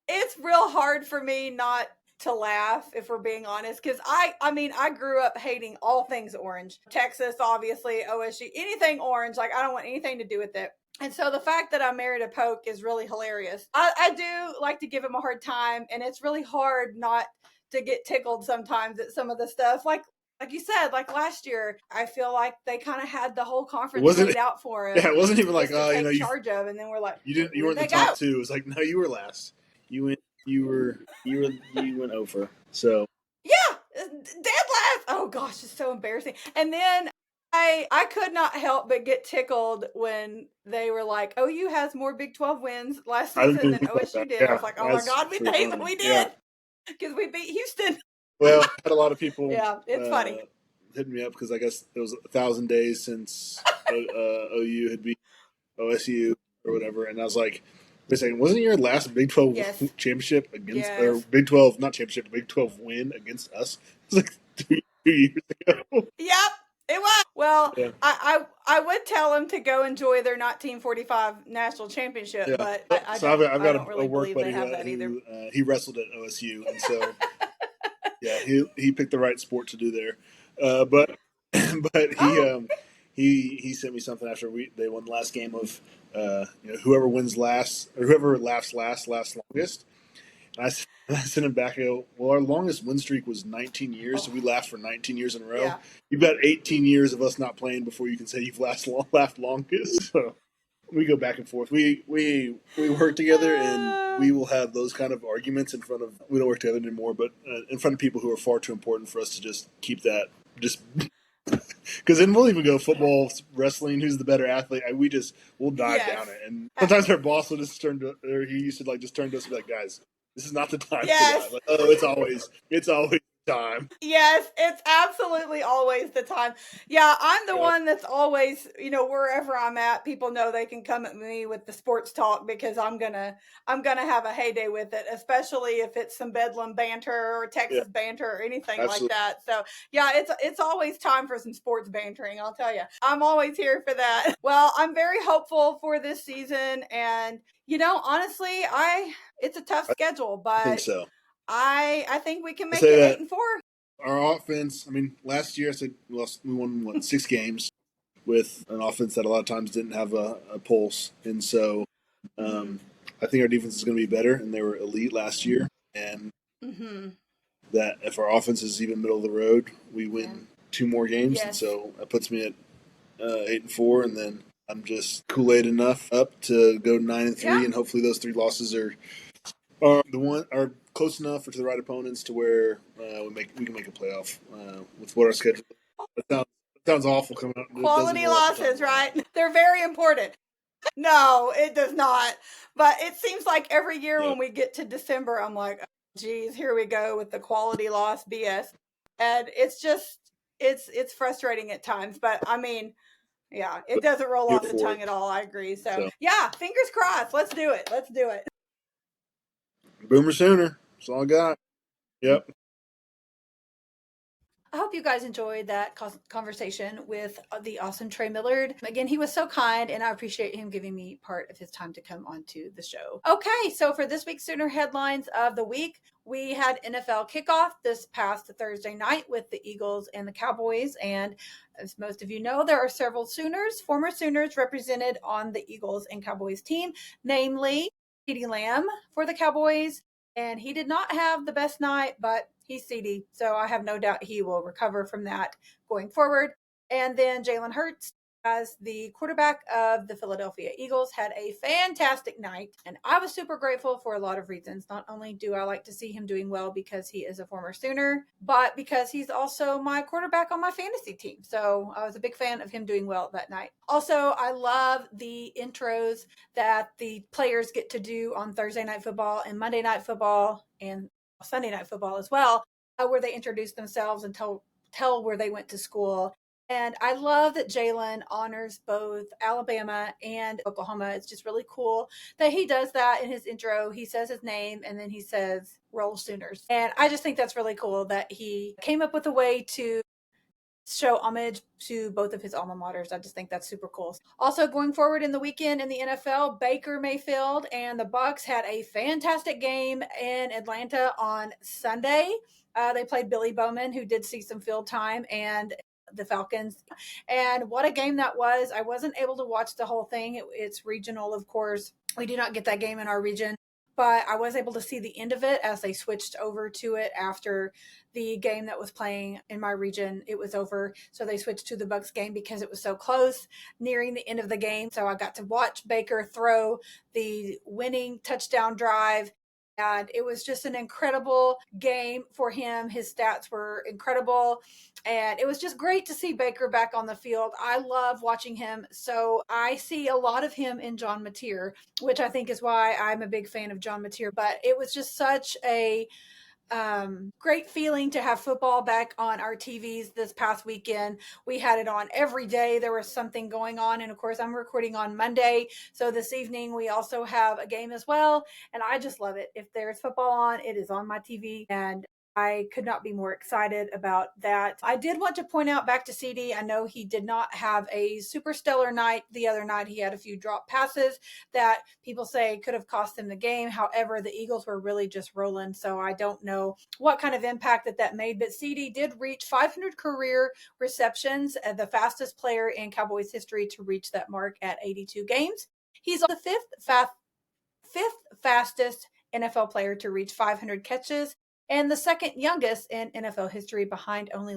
it's real hard for me not to laugh, if we're being honest, because I mean, I grew up hating all things orange. Texas, obviously, OSU, anything orange. Like, I don't want anything to do with it. And so the fact that I married a poke is really hilarious. I do like to give him a hard time, and it's really hard not to get tickled sometimes at some of the stuff. Like you said, like last year, I feel like they kind of had the whole conference laid out for him. Yeah, it wasn't even like, take charge of, and then we're like, you weren't the top two. It was like, no, you were last. You went over. So yeah, dead last. Oh gosh, it's so embarrassing. And then I could not help but get tickled when they were like, OU has more Big 12 wins last I didn't season even than think about OSU that. did. I Yeah, was like, oh my that's God, pretty funny. we Yeah. did because we beat Houston. Well, I had a lot of people Yeah, it's funny. hitting me up because I guess it was 1,000 days since OU had beat OSU or whatever, and I was like, wait a second, wasn't your last Big 12 Yes. championship against, or Yes. Big 12, not championship, Big 12 win against us? It was like 2 years ago. Yep, it was. Well, Yeah. I would tell them to go enjoy their 1945 national championship, Yeah. but I So don't. I've I got don't a really work believe they buddy have that either. who he wrestled at OSU, and so yeah, he picked the right sport to do there. But but Oh, he sent me something after they won the last game of whoever wins last or whoever laughs last longest. And I sent him back. I go, well, our longest win streak was 19 years, so we laughed for 19 years in a row. yeah. You've got 18 years of us not playing before you can say you've laughed longest. So we go back and forth. We work together, and we will have those kind of arguments in front of. We don't work together anymore, but in front of people who are far too important for us to just keep that just. Because then we'll even go football, wrestling. Who's the better athlete? We'll dive Yes. down it. And sometimes our boss will just turn to, or he used to like just turn to us and be like, "Guys, this is not the time for Yes. that." Like, oh, it's always time. Yes, it's absolutely always the time. Yeah, I'm the one that's always, wherever I'm at, people know they can come at me with the sports talk because I'm gonna have a heyday with it, especially if it's some Bedlam banter or Texas banter or anything Absolutely. like that. So yeah, it's always time for some sports bantering, I'll tell you. I'm always here for that. Well, I'm very hopeful for this season, and honestly, it's a tough schedule, I think but so. I think we can I make say it that 8-4. our offense. I mean, last year I said we won 6 games with an offense that a lot of times didn't have a pulse, and so I think our defense is going to be better, and they were elite last year, and that if our offense is even middle of the road, we win 2 more games, and Yes. so that puts me at 8-4, and then I'm just Kool-Aid enough up to go 9-3, Yeah. and hopefully those 3 losses are close enough for to the right opponents to where we can make a playoff with what our schedule. That sounds awful coming up. Quality losses, right? They're very important. No, it does not. But it seems like every year when we get to December, I'm like, oh, geez, here we go with the quality loss BS. And it's just, it's frustrating at times. But I mean, yeah, it doesn't roll off the tongue at all. I agree. So yeah, fingers crossed. Let's do it. Let's do it. Boomer Sooner. That's all I got. Yep. I hope you guys enjoyed that conversation with the awesome Trey Millard. Again, he was so kind, and I appreciate him giving me part of his time to come onto the show. Okay, so for this week's Sooner headlines of the week, we had NFL kickoff this past Thursday night with the Eagles and the Cowboys. And as most of you know, there are several former Sooners represented on the Eagles and Cowboys team, namely CeeDee Lamb for the Cowboys. And he did not have the best night, but he's CeeDee, so I have no doubt he will recover from that going forward. And then Jalen Hurts, as the quarterback of the Philadelphia Eagles, had a fantastic night. And I was super grateful for a lot of reasons. Not only do I like to see him doing well because he is a former Sooner, but because he's also my quarterback on my fantasy team. So I was a big fan of him doing well that night. Also, I love the intros that the players get to do on Thursday Night Football and Monday Night Football and Sunday Night Football as well, where they introduce themselves and tell where they went to school. And I love that Jalen honors both Alabama and Oklahoma. It's just really cool that he does that in his intro. He says his name and then he says Roll Sooners. And I just think that's really cool that he came up with a way to show homage to both of his alma maters. I just think that's super cool. Also, going forward in the weekend in the NFL, Baker Mayfield and the Bucs had a fantastic game in Atlanta on Sunday. They played Billy Bowman, who did see some field time, and the Falcons. And what a game that was. I wasn't able to watch the whole thing. It's regional, of course. We do not get that game in our region, but I was able to see the end of it as they switched over to it after the game that was playing in my region. It was over, so they switched to the Bucs game because it was so close, nearing the end of the game. So I got to watch Baker throw the winning touchdown drive And it was just an incredible game for him. His stats were incredible. And it was just great to see Baker back on the field. I love watching him. So I see a lot of him in John Mateer, which I think is why I'm a big fan of John Mateer. But it was just such a great feeling to have football back on our TVs this past weekend. We had it on every day. There was something going on. And of course, I'm recording on Monday. So this evening, we also have a game as well. And I just love it. If there's football on, it is on my TV. And I could not be more excited about that. I did want to point out back to CD. I know he did not have a super stellar night the other night. He had a few drop passes that people say could have cost them the game. However, the Eagles were really just rolling. So I don't know what kind of impact that made. But CD did reach 500 career receptions, the fastest player in Cowboys history to reach that mark at 82 games. He's the fifth fastest NFL player to reach 500 catches and the second youngest in NFL history behind only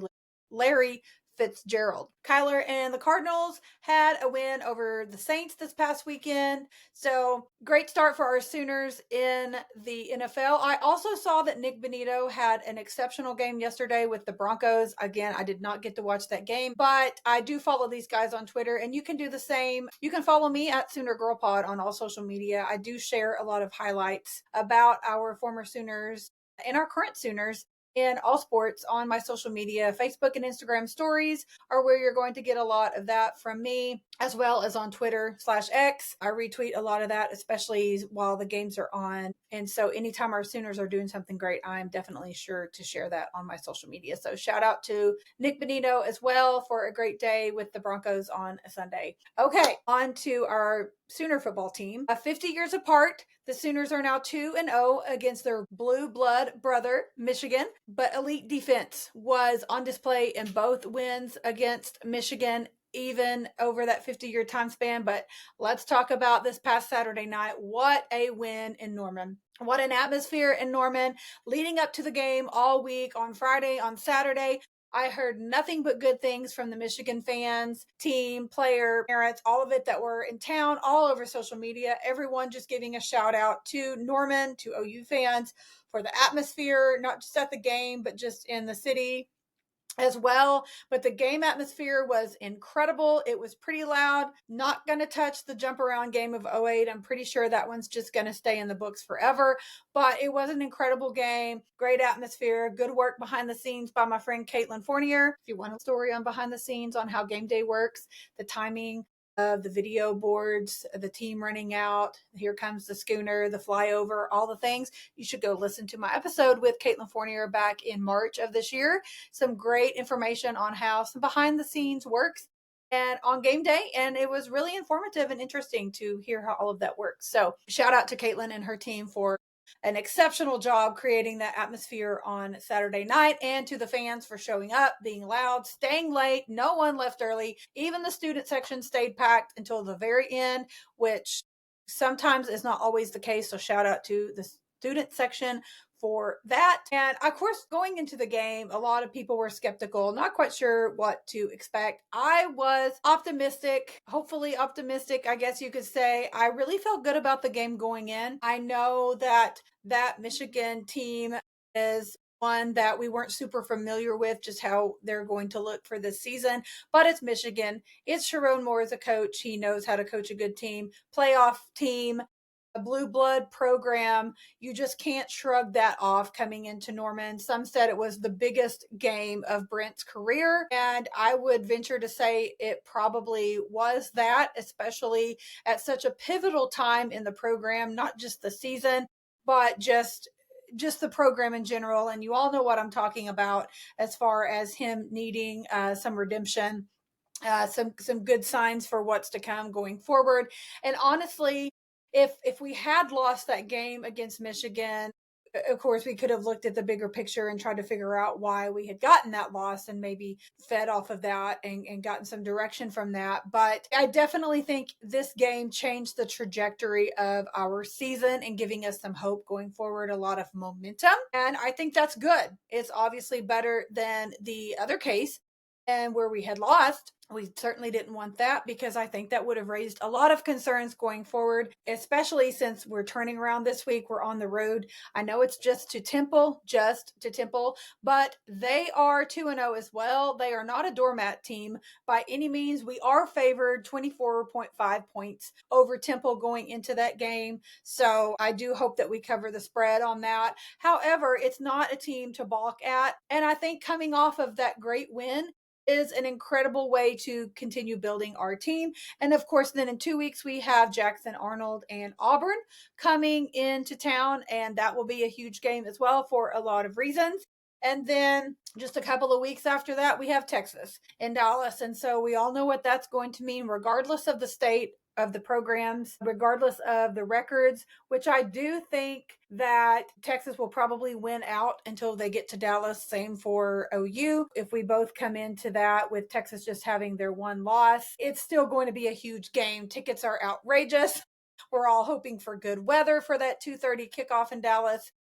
Larry Fitzgerald. Kyler and the Cardinals had a win over the Saints this past weekend. So great start for our Sooners in the NFL. I also saw that Nick Bonito had an exceptional game yesterday with the Broncos. Again, I did not get to watch that game, but I do follow these guys on Twitter, and you can do the same. You can follow me at Sooner Girl Pod on all social media. I do share a lot of highlights about our former Sooners and our current Sooners in all sports on my social media. Facebook and Instagram stories are where you're going to get a lot of that from me, as well as on Twitter/X. I retweet a lot of that, especially while the games are on. And so anytime our Sooners are doing something great, I'm definitely sure to share that on my social media. So shout out to Nick Bonito as well for a great day with the Broncos on a Sunday. Okay, on to our Sooner football team. 50 years apart, the Sooners are now 2-0 against their blue blood brother, Michigan. But elite defense was on display in both wins against Michigan, even over that 50-year time span. But let's talk about this past Saturday night. What a win in Norman. What an atmosphere in Norman leading up to the game all week on Friday, on Saturday. I heard nothing but good things from the Michigan fans, team, player, parents, all of it that were in town, all over social media. Everyone just giving a shout out to Norman, to OU fans for the atmosphere, not just at the game, but just in the city as well. But the game atmosphere was incredible. It was pretty loud. Not going to touch the jump around game of '08. I'm pretty sure that one's just going to stay in the books forever. But it was an incredible game. Great atmosphere. Good work behind the scenes by my friend Caitlin Fournier. If you want a story on behind the scenes on how game day works, the timing of the video boards, the team running out, here comes the schooner, the flyover, all the things, you should go listen to my episode with Caitlin Fournier back in March of this year. Some great information on how some behind the scenes works and on game day. And it was really informative and interesting to hear how all of that works. So shout out to Caitlin and her team for an exceptional job creating that atmosphere on Saturday night, and to the fans for showing up, being loud, staying late. No one left early. Even the student section stayed packed until the very end, which sometimes is not always the case. So shout out to the student section for that. And of course, going into the game, a lot of people were skeptical, not quite sure what to expect. I was optimistic, hopefully optimistic, I guess you could say. I really felt good about the game going in. I know that Michigan team is one that we weren't super familiar with, just how they're going to look for this season. But it's Michigan. It's Sharon Moore as a coach. He knows how to coach a good team, playoff team, a blue blood program. You just can't shrug that off coming into Norman. Some said it was the biggest game of Brent's career, and I would venture to say it probably was that, especially at such a pivotal time in the program, not just the season, but just the program in general. And you all know what I'm talking about as far as him needing some redemption, some good signs for what's to come going forward. And honestly, if we had lost that game against Michigan, of course, we could have looked at the bigger picture and tried to figure out why we had gotten that loss and maybe fed off of that and gotten some direction from that. But I definitely think this game changed the trajectory of our season and giving us some hope going forward, a lot of momentum. And I think that's good. It's obviously better than the other case. and where we had lost. We certainly didn't want that because I think that would have raised a lot of concerns going forward, especially since we're turning around this week. We're on the road. I know it's just to Temple, but they are 2-0 as well. They are not a doormat team by any means. We are favored 24.5 points over Temple going into that game. So I do hope that we cover the spread on that. However, it's not a team to balk at. And I think coming off of that great win is an incredible way to continue building our team. And of course, then in 2 weeks, we have Jackson Arnold and Auburn coming into town, and that will be a huge game as well for a lot of reasons. And then just a couple of weeks after that, we have Texas in Dallas. And so we all know what that's going to mean, regardless of the state of the programs, regardless of the records, which I do think that Texas will probably win out until they get to Dallas. Same for OU. If we both come into that with Texas just having their one loss, it's still going to be a huge game. Tickets are outrageous. We're all hoping for good weather for that 2:30 kickoff in Dallas.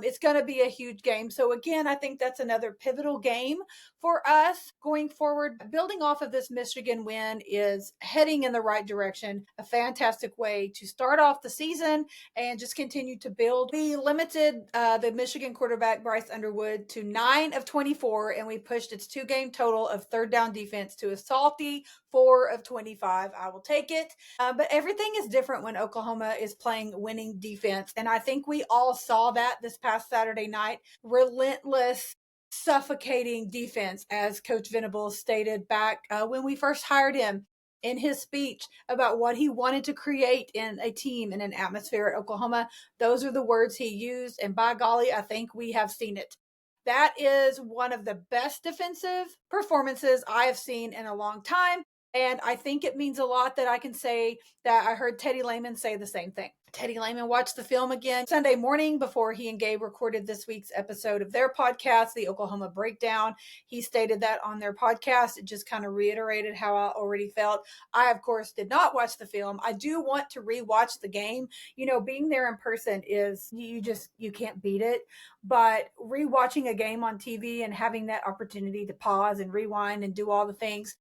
It's going to be a huge game. So again, I think that's another pivotal game for us going forward. Building off of this Michigan win is heading in the right direction. A fantastic way to start off the season and just continue to build. We limited the Michigan quarterback Bryce Underwood to 9 of 24, and we pushed its 2-game total of third down defense to a salty 4 of 25. I will take it. But everything is different when Oklahoma is playing winning defense. And I think we all saw that this past Saturday night. Relentless, suffocating defense, as Coach Venables stated back when we first hired him in his speech about what he wanted to create in a team and an atmosphere at Oklahoma. Those are the words he used. And by golly, I think we have seen it. That is one of the best defensive performances I have seen in a long time. And I think it means a lot that I can say that I heard Teddy Lehman say the same thing. Teddy Lehman watched the film again Sunday morning before he and Gabe recorded this week's episode of their podcast, The Oklahoma Breakdown. He stated that on their podcast. It just kind of reiterated how I already felt. I, of course, did not watch the film. I do want to rewatch the game. You know, being there in person is, you can't beat it. But rewatching a game on TV and having that opportunity to pause and rewind and do all the things,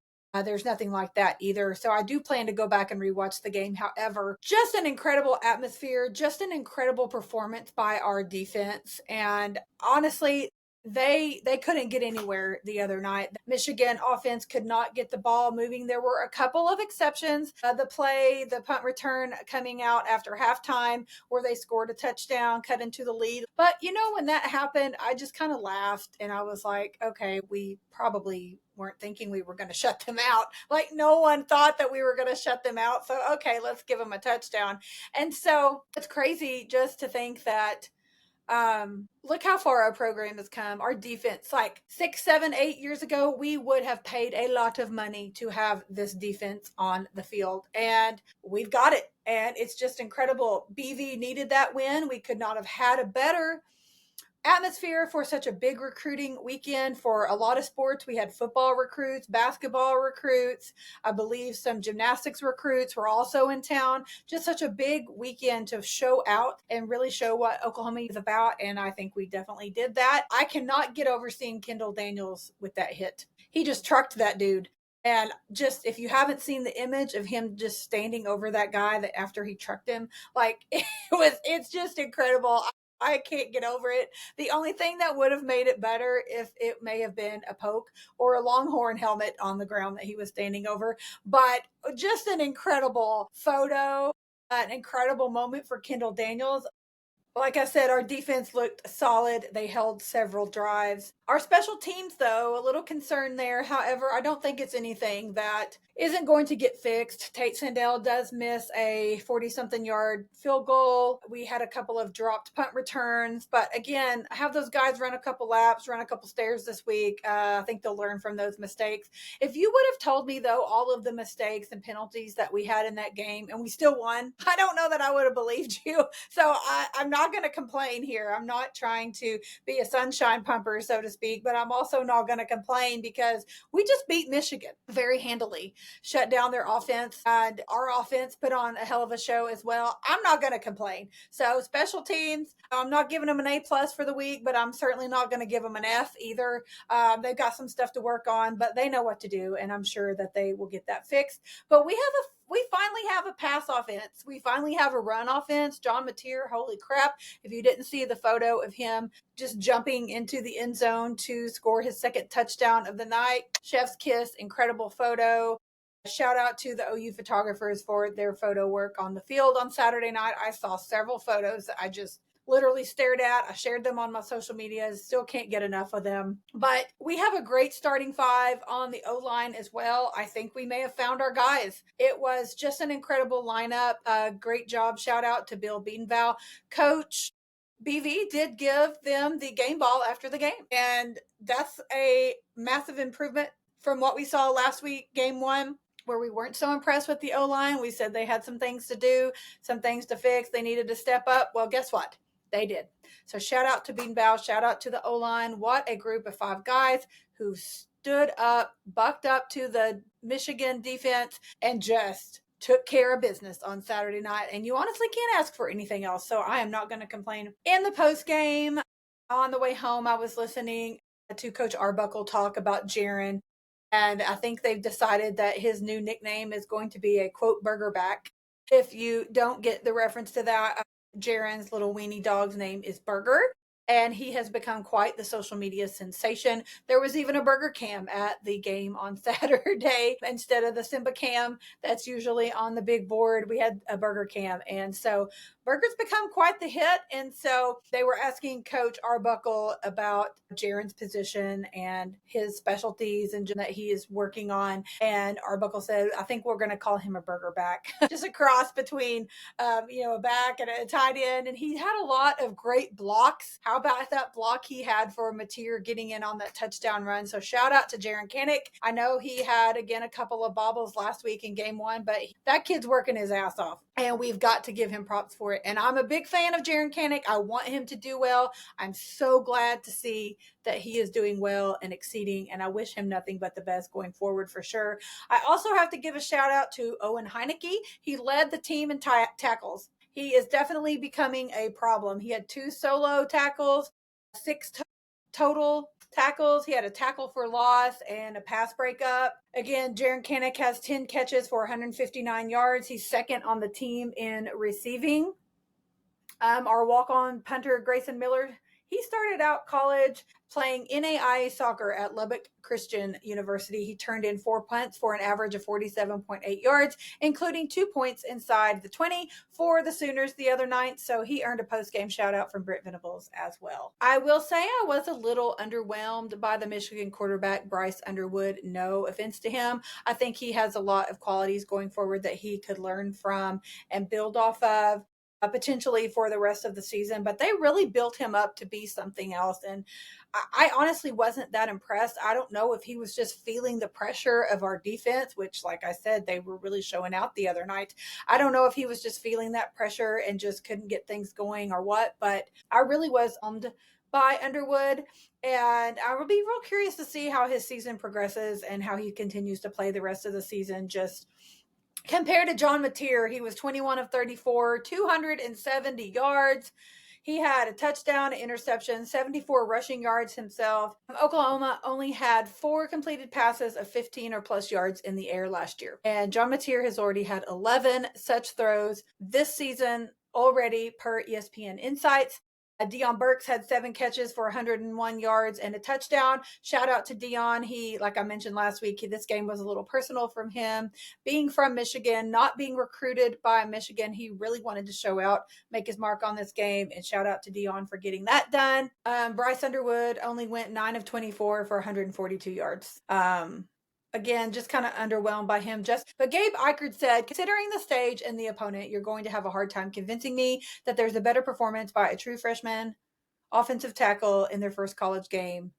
there's nothing like that either. So I do plan to go back and rewatch the game. However, just an incredible atmosphere, just an incredible performance by our defense. And honestly, they couldn't get anywhere the other night. The Michigan offense could not get the ball moving. There were a couple of exceptions. The punt return coming out after halftime where they scored a touchdown, cut into the lead. But you know, when that happened, I just kind of laughed and I was like, okay, we probably weren't thinking we were going to shut them out. Like no one thought that we were going to shut them out. So, okay, let's give them a touchdown. And so it's crazy just to think that look how far our program has come. Our defense, like 6, 7, 8 years ago, we would have paid a lot of money to have this defense on the field, and we've got it. And it's just incredible. BV needed that win. We could not have had a better atmosphere for such a big recruiting weekend for a lot of sports. We had football recruits, basketball recruits, I believe some gymnastics recruits were also in town. Just such a big weekend to show out and really show what Oklahoma is about. And I think we definitely did that. I cannot get over seeing Kendall Daniels with that hit. He just trucked that dude. And just, if you haven't seen the image of him just standing over that guy that after he trucked him, like it's just incredible. I can't get over it. The only thing that would have made it better if it may have been a poke or a Longhorn helmet on the ground that he was standing over. But just an incredible photo, an incredible moment for Kendall Daniels. Like I said, our defense looked solid. They held several drives. Our special teams, though, a little concerned there. However, I don't think it's anything that isn't going to get fixed. Tate Sandell does miss a 40-something yard field goal. We had a couple of dropped punt returns. But again, have those guys run a couple laps, run a couple stairs this week. I think they'll learn from those mistakes. If you would have told me, though, all of the mistakes and penalties that we had in that game and we still won, I don't know that I would have believed you. So I'm not not going to complain here. I'm not trying to be a sunshine pumper, so to speak, but I'm also not going to complain because we just beat Michigan very handily, shut down their offense, and our offense put on a hell of a show as well. I'm not going to complain. So special teams, I'm not giving them an A plus for the week, but I'm certainly not going to give them an F either. They've got some stuff to work on, but they know what to do, and I'm sure that they will get that fixed. But we finally have a pass offense. We finally have a run offense. John Mateer, holy crap. If you didn't see the photo of him just jumping into the end zone to score his second touchdown of the night, chef's kiss, incredible photo. Shout out to the OU photographers for their photo work on the field on Saturday night. I saw several photos that I just literally stared at. I shared them on my social media. Still can't get enough of them. But we have a great starting five on the O-line as well. I think we may have found our guys. It was just an incredible lineup. Great job. Shout out to Bill Bedenbaugh. Coach BV did give them the game ball after the game. And that's a massive improvement from what we saw last week, game one, where we weren't so impressed with the O-line. We said they had some things to do, some things to fix. They needed to step up. Well, guess what? They did. So shout out to Bedenbaugh. Shout out to the O-line. What a group of 5 guys who stood up, bucked up to the Michigan defense, and just took care of business on Saturday night. And you honestly can't ask for anything else. So I am not going to complain. In the post game, on the way home, I was listening to Coach Arbuckle talk about Jaron. And I think they've decided that his new nickname is going to be a quote burger back. If you don't get the reference to that, Jaron's little weenie dog's name is Burger, and he has become quite the social media sensation. There was even a burger cam at the game on Saturday. Instead of the Simba cam that's usually on the big board, we had a burger cam. And so Burger's become quite the hit. And so they were asking Coach Arbuckle about Jaron's position and his specialties and that he is working on. And Arbuckle said, I think we're going to call him a burger back. Just a cross between, a back and a tight end. And he had a lot of great blocks. How about that block he had for Mateer getting in on that touchdown run? So shout out to Jaron Kinnick. I know he had, again, a couple of bobbles last week in game one, but that kid's working his ass off. And we've got to give him props for it. And I'm a big fan of Jaron Kinnick. I want him to do well. I'm so glad to see that he is doing well and exceeding. And I wish him nothing but the best going forward for sure. I also have to give a shout out to Owen Heineke. He led the team in tackles. He is definitely becoming a problem. He had 2 solo tackles, 6 total tackles. He had a tackle for loss and a pass breakup. Again, Jaron Kinnick has 10 catches for 159 yards. He's second on the team in receiving. Our walk-on punter, Grayson Millard, he started out college playing NAIA soccer at Lubbock Christian University. He turned in 4 punts for an average of 47.8 yards, including 2 points inside the 20 for the Sooners the other night. So he earned a post-game shout out from Britt Venables as well. I will say I was a little underwhelmed by the Michigan quarterback, Bryce Underwood. No offense to him. I think he has a lot of qualities going forward that he could learn from and build off of. Potentially for the rest of the season, but they really built him up to be something else. And I honestly wasn't that impressed. I don't know if he was just feeling the pressure of our defense, which, like I said, they were really showing out the other night. I don't know if he was just feeling that pressure and just couldn't get things going or what, but I really was by Underwood. And I will be real curious to see how his season progresses and how he continues to play the rest of the season. Just compared to John Mateer, he was 21 of 34, 270 yards. He had a touchdown, an interception, 74 rushing yards himself. Oklahoma only had 4 completed passes of 15 or plus yards in the air last year. And John Mateer has already had 11 such throws this season already per ESPN Insights. Deion Burks had 7 catches for 101 yards and a touchdown. Shout out to Deion. He, like I mentioned last week, this game was a little personal from him. Being from Michigan, not being recruited by Michigan, he really wanted to show out, make his mark on this game, and shout out to Deion for getting that done. Bryce Underwood only went 9 of 24 for 142 yards. Again, just kind of underwhelmed by him. But Gabe Eichert said, considering the stage and the opponent, you're going to have a hard time convincing me that there's a better performance by a true freshman offensive tackle in their first college game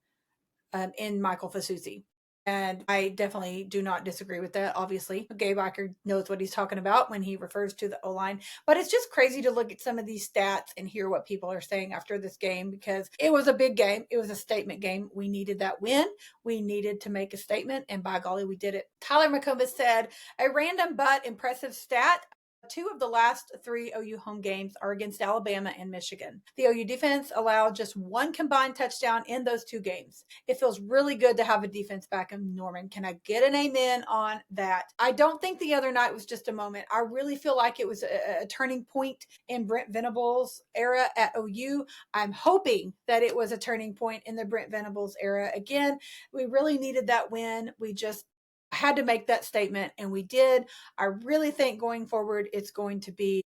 in Michael Fasuzi. And I definitely do not disagree with that. Obviously, Gabe Eicher knows what he's talking about when he refers to the O-line. But it's just crazy to look at some of these stats and hear what people are saying after this game, because it was a big game. It was a statement game. We needed that win. We needed to make a statement, and by golly, we did it. Tyler McComas said, a random but impressive stat: 2 of the last 3 OU home games are against Alabama and Michigan. The OU defense allowed just 1 combined touchdown in those 2 games. It feels really good to have a defense back in Norman. Can I get an amen on that? I don't think the other night was just a moment. I really feel like it was a turning point in Brent Venables' era at OU. I'm hoping that it was a turning point in the Brent Venables era. Again, we really needed that win. We just had to make that statement, and we did. I really think going forward, it's going to be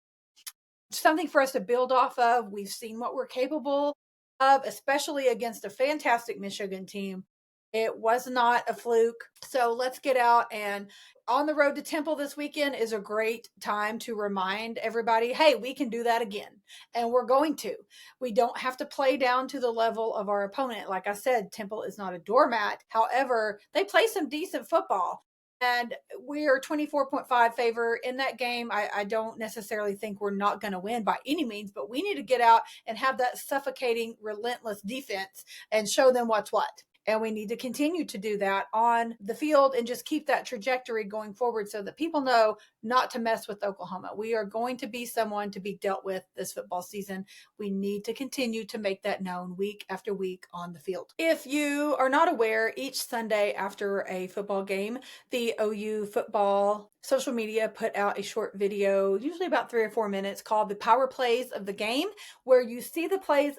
something for us to build off of. We've seen what we're capable of, especially against a fantastic Michigan team. It was not a fluke. So let's get out, and on the road to Temple this weekend is a great time to remind everybody, hey, we can do that again. And we're going to. We don't have to play down to the level of our opponent. Like I said, Temple is not a doormat. However, they play some decent football. And we are 24.5 favor in that game. I don't necessarily think we're not going to win by any means, but we need to get out and have that suffocating, relentless defense and show them what's what. And we need to continue to do that on the field and just keep that trajectory going forward so that people know not to mess with Oklahoma. We are going to be someone to be dealt with this football season. We need to continue to make that known week after week on the field. If you are not aware, each Sunday after a football game, the OU football social media put out a short video, usually about 3 or 4 minutes, called the Power Plays of the Game, where you see the plays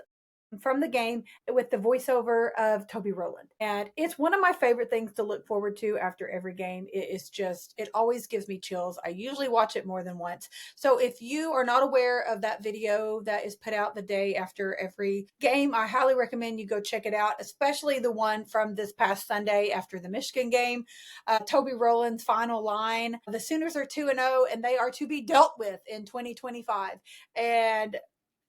from the game with the voiceover of Toby Rowland. And it's one of my favorite things to look forward to after every game. It always gives me chills. I usually watch it more than once. So if you are not aware of that video that is put out the day after every game, I highly recommend you go check it out, especially the one from this past Sunday after the Michigan game. Toby Rowland's final line: the Sooners are 2-0 and they are to be dealt with in 2025. And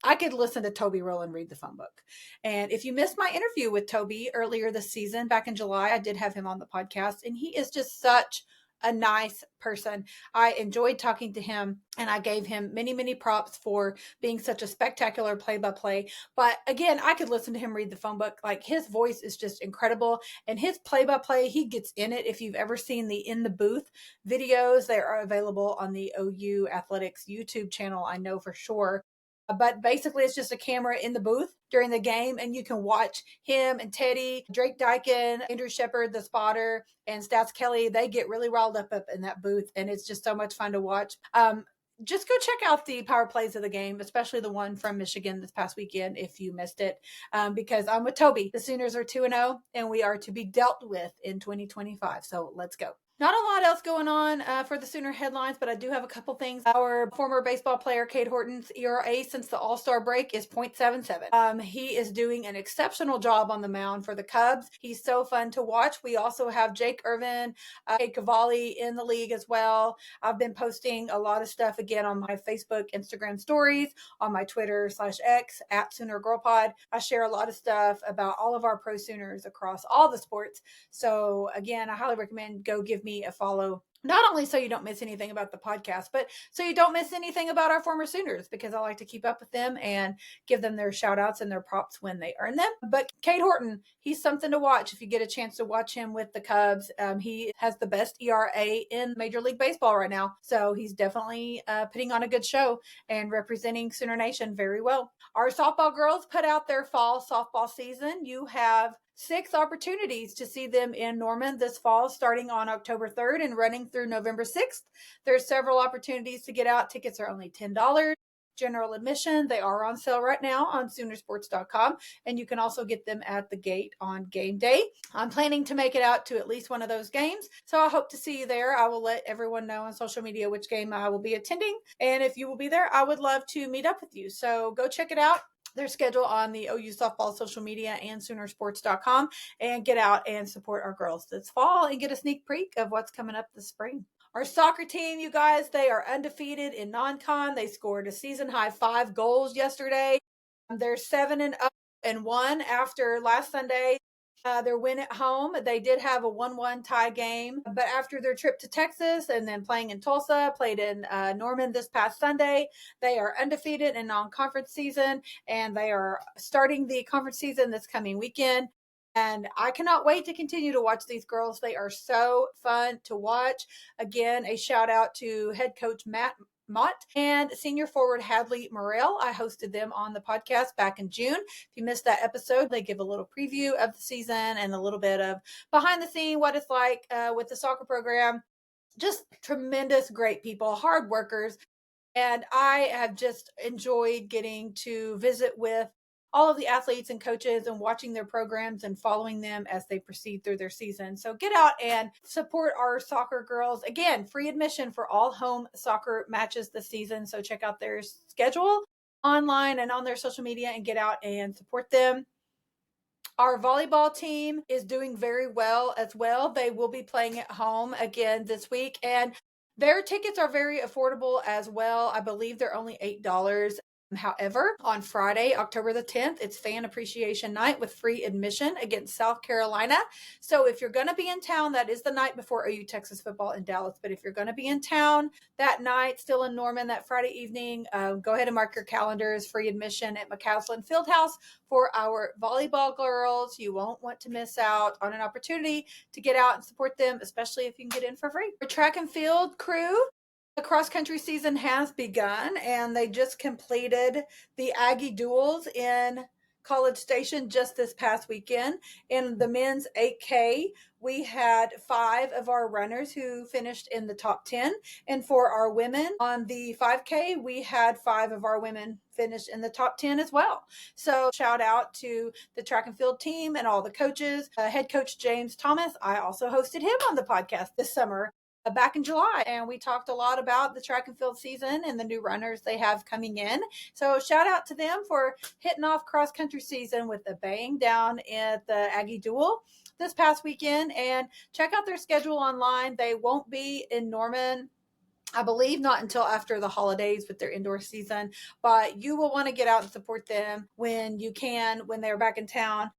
I could listen to Toby Rowland read the phone book. And if you missed my interview with Toby earlier this season, back in July, I did have him on the podcast, and he is just such a nice person. I enjoyed talking to him, and I gave him many, many props for being such a spectacular play-by-play. But again, I could listen to him read the phone book. Like, his voice is just incredible, and his play-by-play, he gets in it. If you've ever seen the In the Booth videos, they are available on the OU Athletics YouTube channel, I know for sure. But basically, it's just a camera in the booth during the game, and you can watch him and Teddy, Drake Dykin, Andrew Shepard, the spotter, and Stats Kelly. They get really riled up in that booth, and it's just so much fun to watch. Just go check out the power plays of the game, especially the one from Michigan this past weekend if you missed it, because I'm with Toby. The Sooners are 2-0, and we are to be dealt with in 2025. So let's go. Not a lot else going on for the Sooner headlines, but I do have a couple things. Our former baseball player, Cade Horton's ERA since the All-Star break is .77. He is doing an exceptional job on the mound for the Cubs. He's so fun to watch. We also have Jake Irvin, Cade Cavalli in the league as well. I've been posting a lot of stuff again on my Facebook, Instagram stories, on my Twitter /X at Sooner Girl Pod. I share a lot of stuff about all of our pro Sooners across all the sports. So again, I highly recommend go give me a follow, not only so you don't miss anything about the podcast, but so you don't miss anything about our former Sooners, because I like to keep up with them and give them their shout outs and their props when they earn them. But Cade Horton, he's something to watch if you get a chance to watch him with the Cubs. He has the best ERA in Major League Baseball right now. So he's definitely putting on a good show and representing Sooner Nation very well. Our softball girls put out their fall softball season. You have 6 opportunities to see them in Norman this fall, starting on October 3rd and running through November 6th. There's several opportunities to get out. Tickets are only $10. General admission. They are on sale right now on Soonersports.com, and you can also get them at the gate on game day. I'm planning to make it out to at least one of those games, so I hope to see you there. I will let everyone know on social media which game I will be attending, and if you will be there, I would love to meet up with you. So go check it out. Their schedule on the OU softball social media and Soonersports.com, and get out and support our girls this fall and get a sneak peek of what's coming up this spring. Our soccer team, you guys, they are undefeated in non-con. They scored a season-high 5 goals yesterday. They're 7-1 after last Sunday. their win at home. They did have a 1-1 tie game, but after their trip to Texas and then playing in Tulsa, played in Norman this past Sunday, they are undefeated in non-conference season, and they are starting the conference season this coming weekend. And I cannot wait to continue to watch these girls. They are so fun to watch. Again, a shout out to head coach Matt Mott and senior forward Hadley Morrell. I hosted them on the podcast back in June. If you missed that episode, they give a little preview of the season and a little bit of behind the scene, what it's like with the soccer program. Just tremendous, great people, hard workers. And I have just enjoyed getting to visit with all of the athletes and coaches and watching their programs and following them as they proceed through their season. So get out and support our soccer girls. Again, free admission for all home soccer matches this season. So check out their schedule online and on their social media and get out and support them. Our volleyball team is doing very well as well. They will be playing at home again this week, and their tickets are very affordable as well. I believe they're only $8. However, on Friday, October the 10th, it's Fan Appreciation Night with free admission against South Carolina. So if you're going to be in town, that is the night before OU Texas football in Dallas. But if you're going to be in town that night, still in Norman, that Friday evening, go ahead and mark your calendars. Free admission at McCaslin Fieldhouse for our volleyball girls. You won't want to miss out on an opportunity to get out and support them, especially if you can get in for free. Our track and field crew, the cross-country season has begun, and they just completed the Aggie Duels in College Station just this past weekend. In the men's 8K, we had 5 of our runners who finished in the top 10. And for our women on the 5K, we had 5 of our women finish in the top 10 as well. So shout out to the track and field team and all the coaches. Head coach James Thomas, I also hosted him on the podcast this summer. Back in July, and we talked a lot about the track and field season and the new runners they have coming in. So shout out to them for hitting off cross country season with a bang down at the Aggie Duel this past weekend. And check out their schedule online. They won't be in Norman, I believe, not until after the holidays with their indoor season, but you will want to get out and support them when you can, when they're back in town.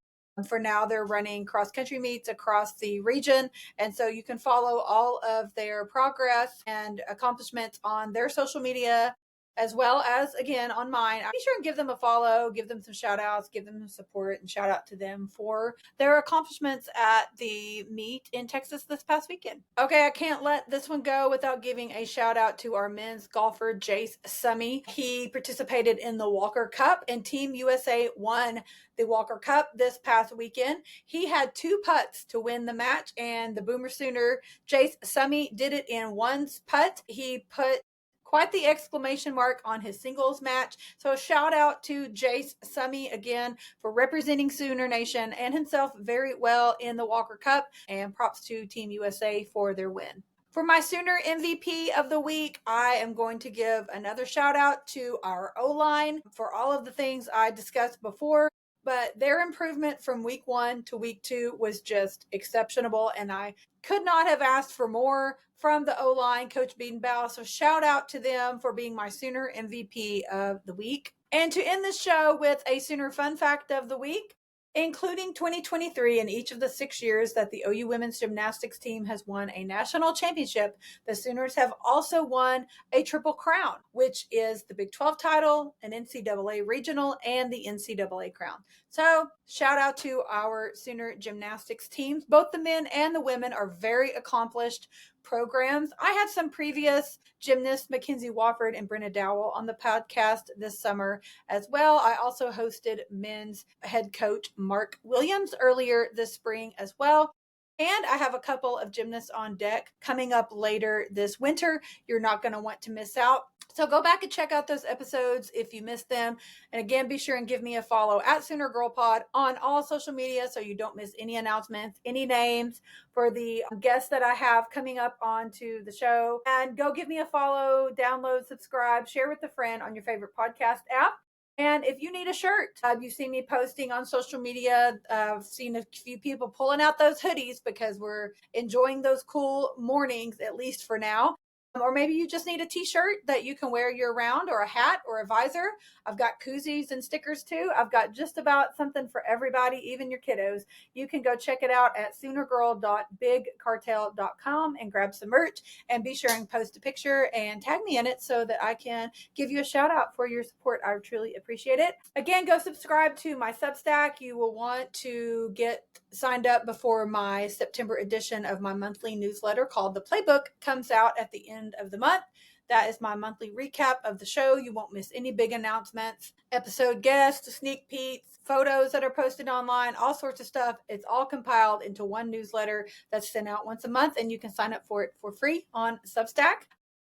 For now, they're running cross-country meets across the region, and so you can follow all of their progress and accomplishments on their social media, as well as, again, on mine. Be sure and give them a follow, give them some shout-outs, give them some support, and shout out to them for their accomplishments at the meet in Texas this past weekend. Okay, I can't let this one go without giving a shout-out to our men's golfer, Jace Summy. He participated in the Walker Cup, and Team USA won the Walker Cup this past weekend. He had 2 putts to win the match, and the Boomer Sooner, Jace Summy, did it in 1 putt. He put quite the exclamation mark on his singles match. So shout out to Jace Summy again for representing Sooner Nation and himself very well in the Walker Cup, and props to Team USA for their win. For my Sooner MVP of the week, I am going to give another shout out to our O-line for all of the things I discussed before. But their improvement from week 1 to week 2 was just exceptional, and I could not have asked for more from the O-line, Coach Biedenbaugh. So shout out to them for being my Sooner MVP of the week. And to end the show with a Sooner fun fact of the week, including 2023 and each of the 6 years that the OU women's gymnastics team has won a national championship, the Sooners have also won a Triple Crown, which is the Big 12 title, an NCAA regional, and the NCAA crown. So shout out to our Sooner gymnastics teams. Both the men and the women are very accomplished programs. I had some previous gymnasts, Mackenzie Wofford and Brenna Dowell, on the podcast this summer as well. I also hosted men's head coach Mark Williams earlier this spring as well. And I have a couple of gymnasts on deck coming up later this winter. You're not going to want to miss out. So go back and check out those episodes if you missed them. And again, be sure and give me a follow at Sooner Girl Pod on all social media so you don't miss any announcements, any names for the guests that I have coming up onto the show. And go give me a follow, download, subscribe, share with a friend on your favorite podcast app. And if you need a shirt, you've seen me posting on social media. I've seen a few people pulling out those hoodies because we're enjoying those cool mornings, at least for now. Or maybe you just need a t-shirt that you can wear year round, or a hat or a visor. I've got koozies and stickers too. I've got just about something for everybody, even your kiddos. You can go check it out at soonergirl.bigcartel.com and grab some merch, and be sure and post a picture and tag me in it so that I can give you a shout out for your support. I truly appreciate it. Again, go subscribe to my Substack. You will want to get signed up before my September edition of my monthly newsletter called The Playbook comes out at the end of the month. That is my monthly recap of the show. You won't miss any big announcements, episode guests, sneak peeks, photos that are posted online, all sorts of stuff. It's all compiled into one newsletter that's sent out once a month, and you can sign up for it for free on Substack.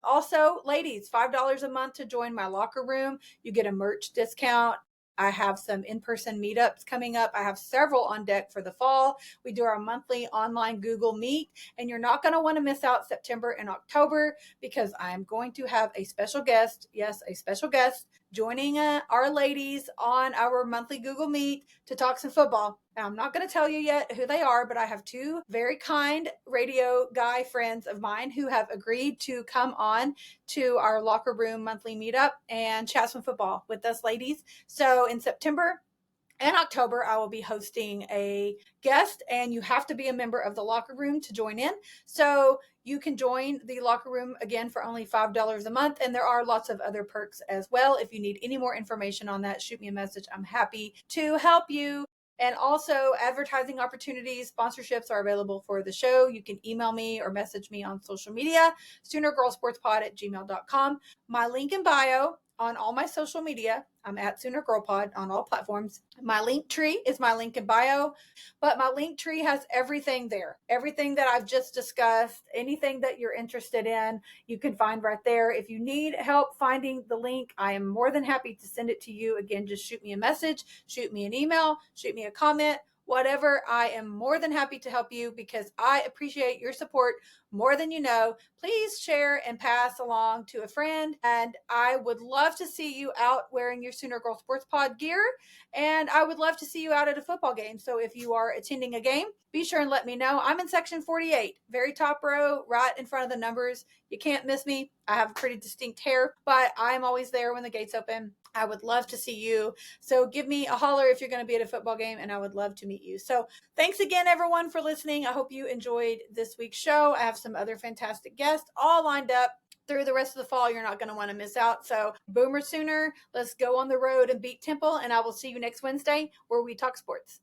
Also, ladies, $5 a month to join my locker room. You get a merch discount. I have some in-person meetups coming up. I have several on deck for the fall. We do our monthly online Google Meet, and you're not going to want to miss out September and October, because I'm going to have a special guest. Yes, a special guest joining our ladies on our monthly Google Meet to talk some football. Now, I'm not going to tell you yet who they are, but I have two very kind radio guy friends of mine who have agreed to come on to our locker room monthly meetup and chat some football with us ladies. So in September and October, I will be hosting a guest, and you have to be a member of the locker room to join in. So you can join the locker room again for only $5 a month. And there are lots of other perks as well. If you need any more information on that, shoot me a message. I'm happy to help you. And also, advertising opportunities, sponsorships are available for the show. You can email me or message me on social media, SoonerGirlSportsPod@gmail.com. My link in bio on all my social media. I'm at SoonerGirlPod on all platforms. My link tree is my link in bio, but my link tree has everything there. Everything that I've just discussed, anything that you're interested in, you can find right there. If you need help finding the link, I am more than happy to send it to you. Again, just shoot me a message, shoot me an email, shoot me a comment, whatever. I am more than happy to help you, because I appreciate your support more than you know. Please share and pass along to a friend. And I would love to see you out wearing your Sooner Girl Sports Pod gear. And I would love to see you out at a football game. So if you are attending a game, be sure and let me know. I'm in section 48, very top row, right in front of the numbers. You can't miss me. I have pretty distinct hair, but I'm always there when the gates open. I would love to see you. So give me a holler if you're going to be at a football game, and I would love to meet you. So thanks again, everyone, for listening. I hope you enjoyed this week's show. I have some other fantastic guests all lined up through the rest of the fall. You're not going to want to miss out. So Boomer Sooner, let's go on the road and beat Temple. And I will see you next Wednesday where we talk sports.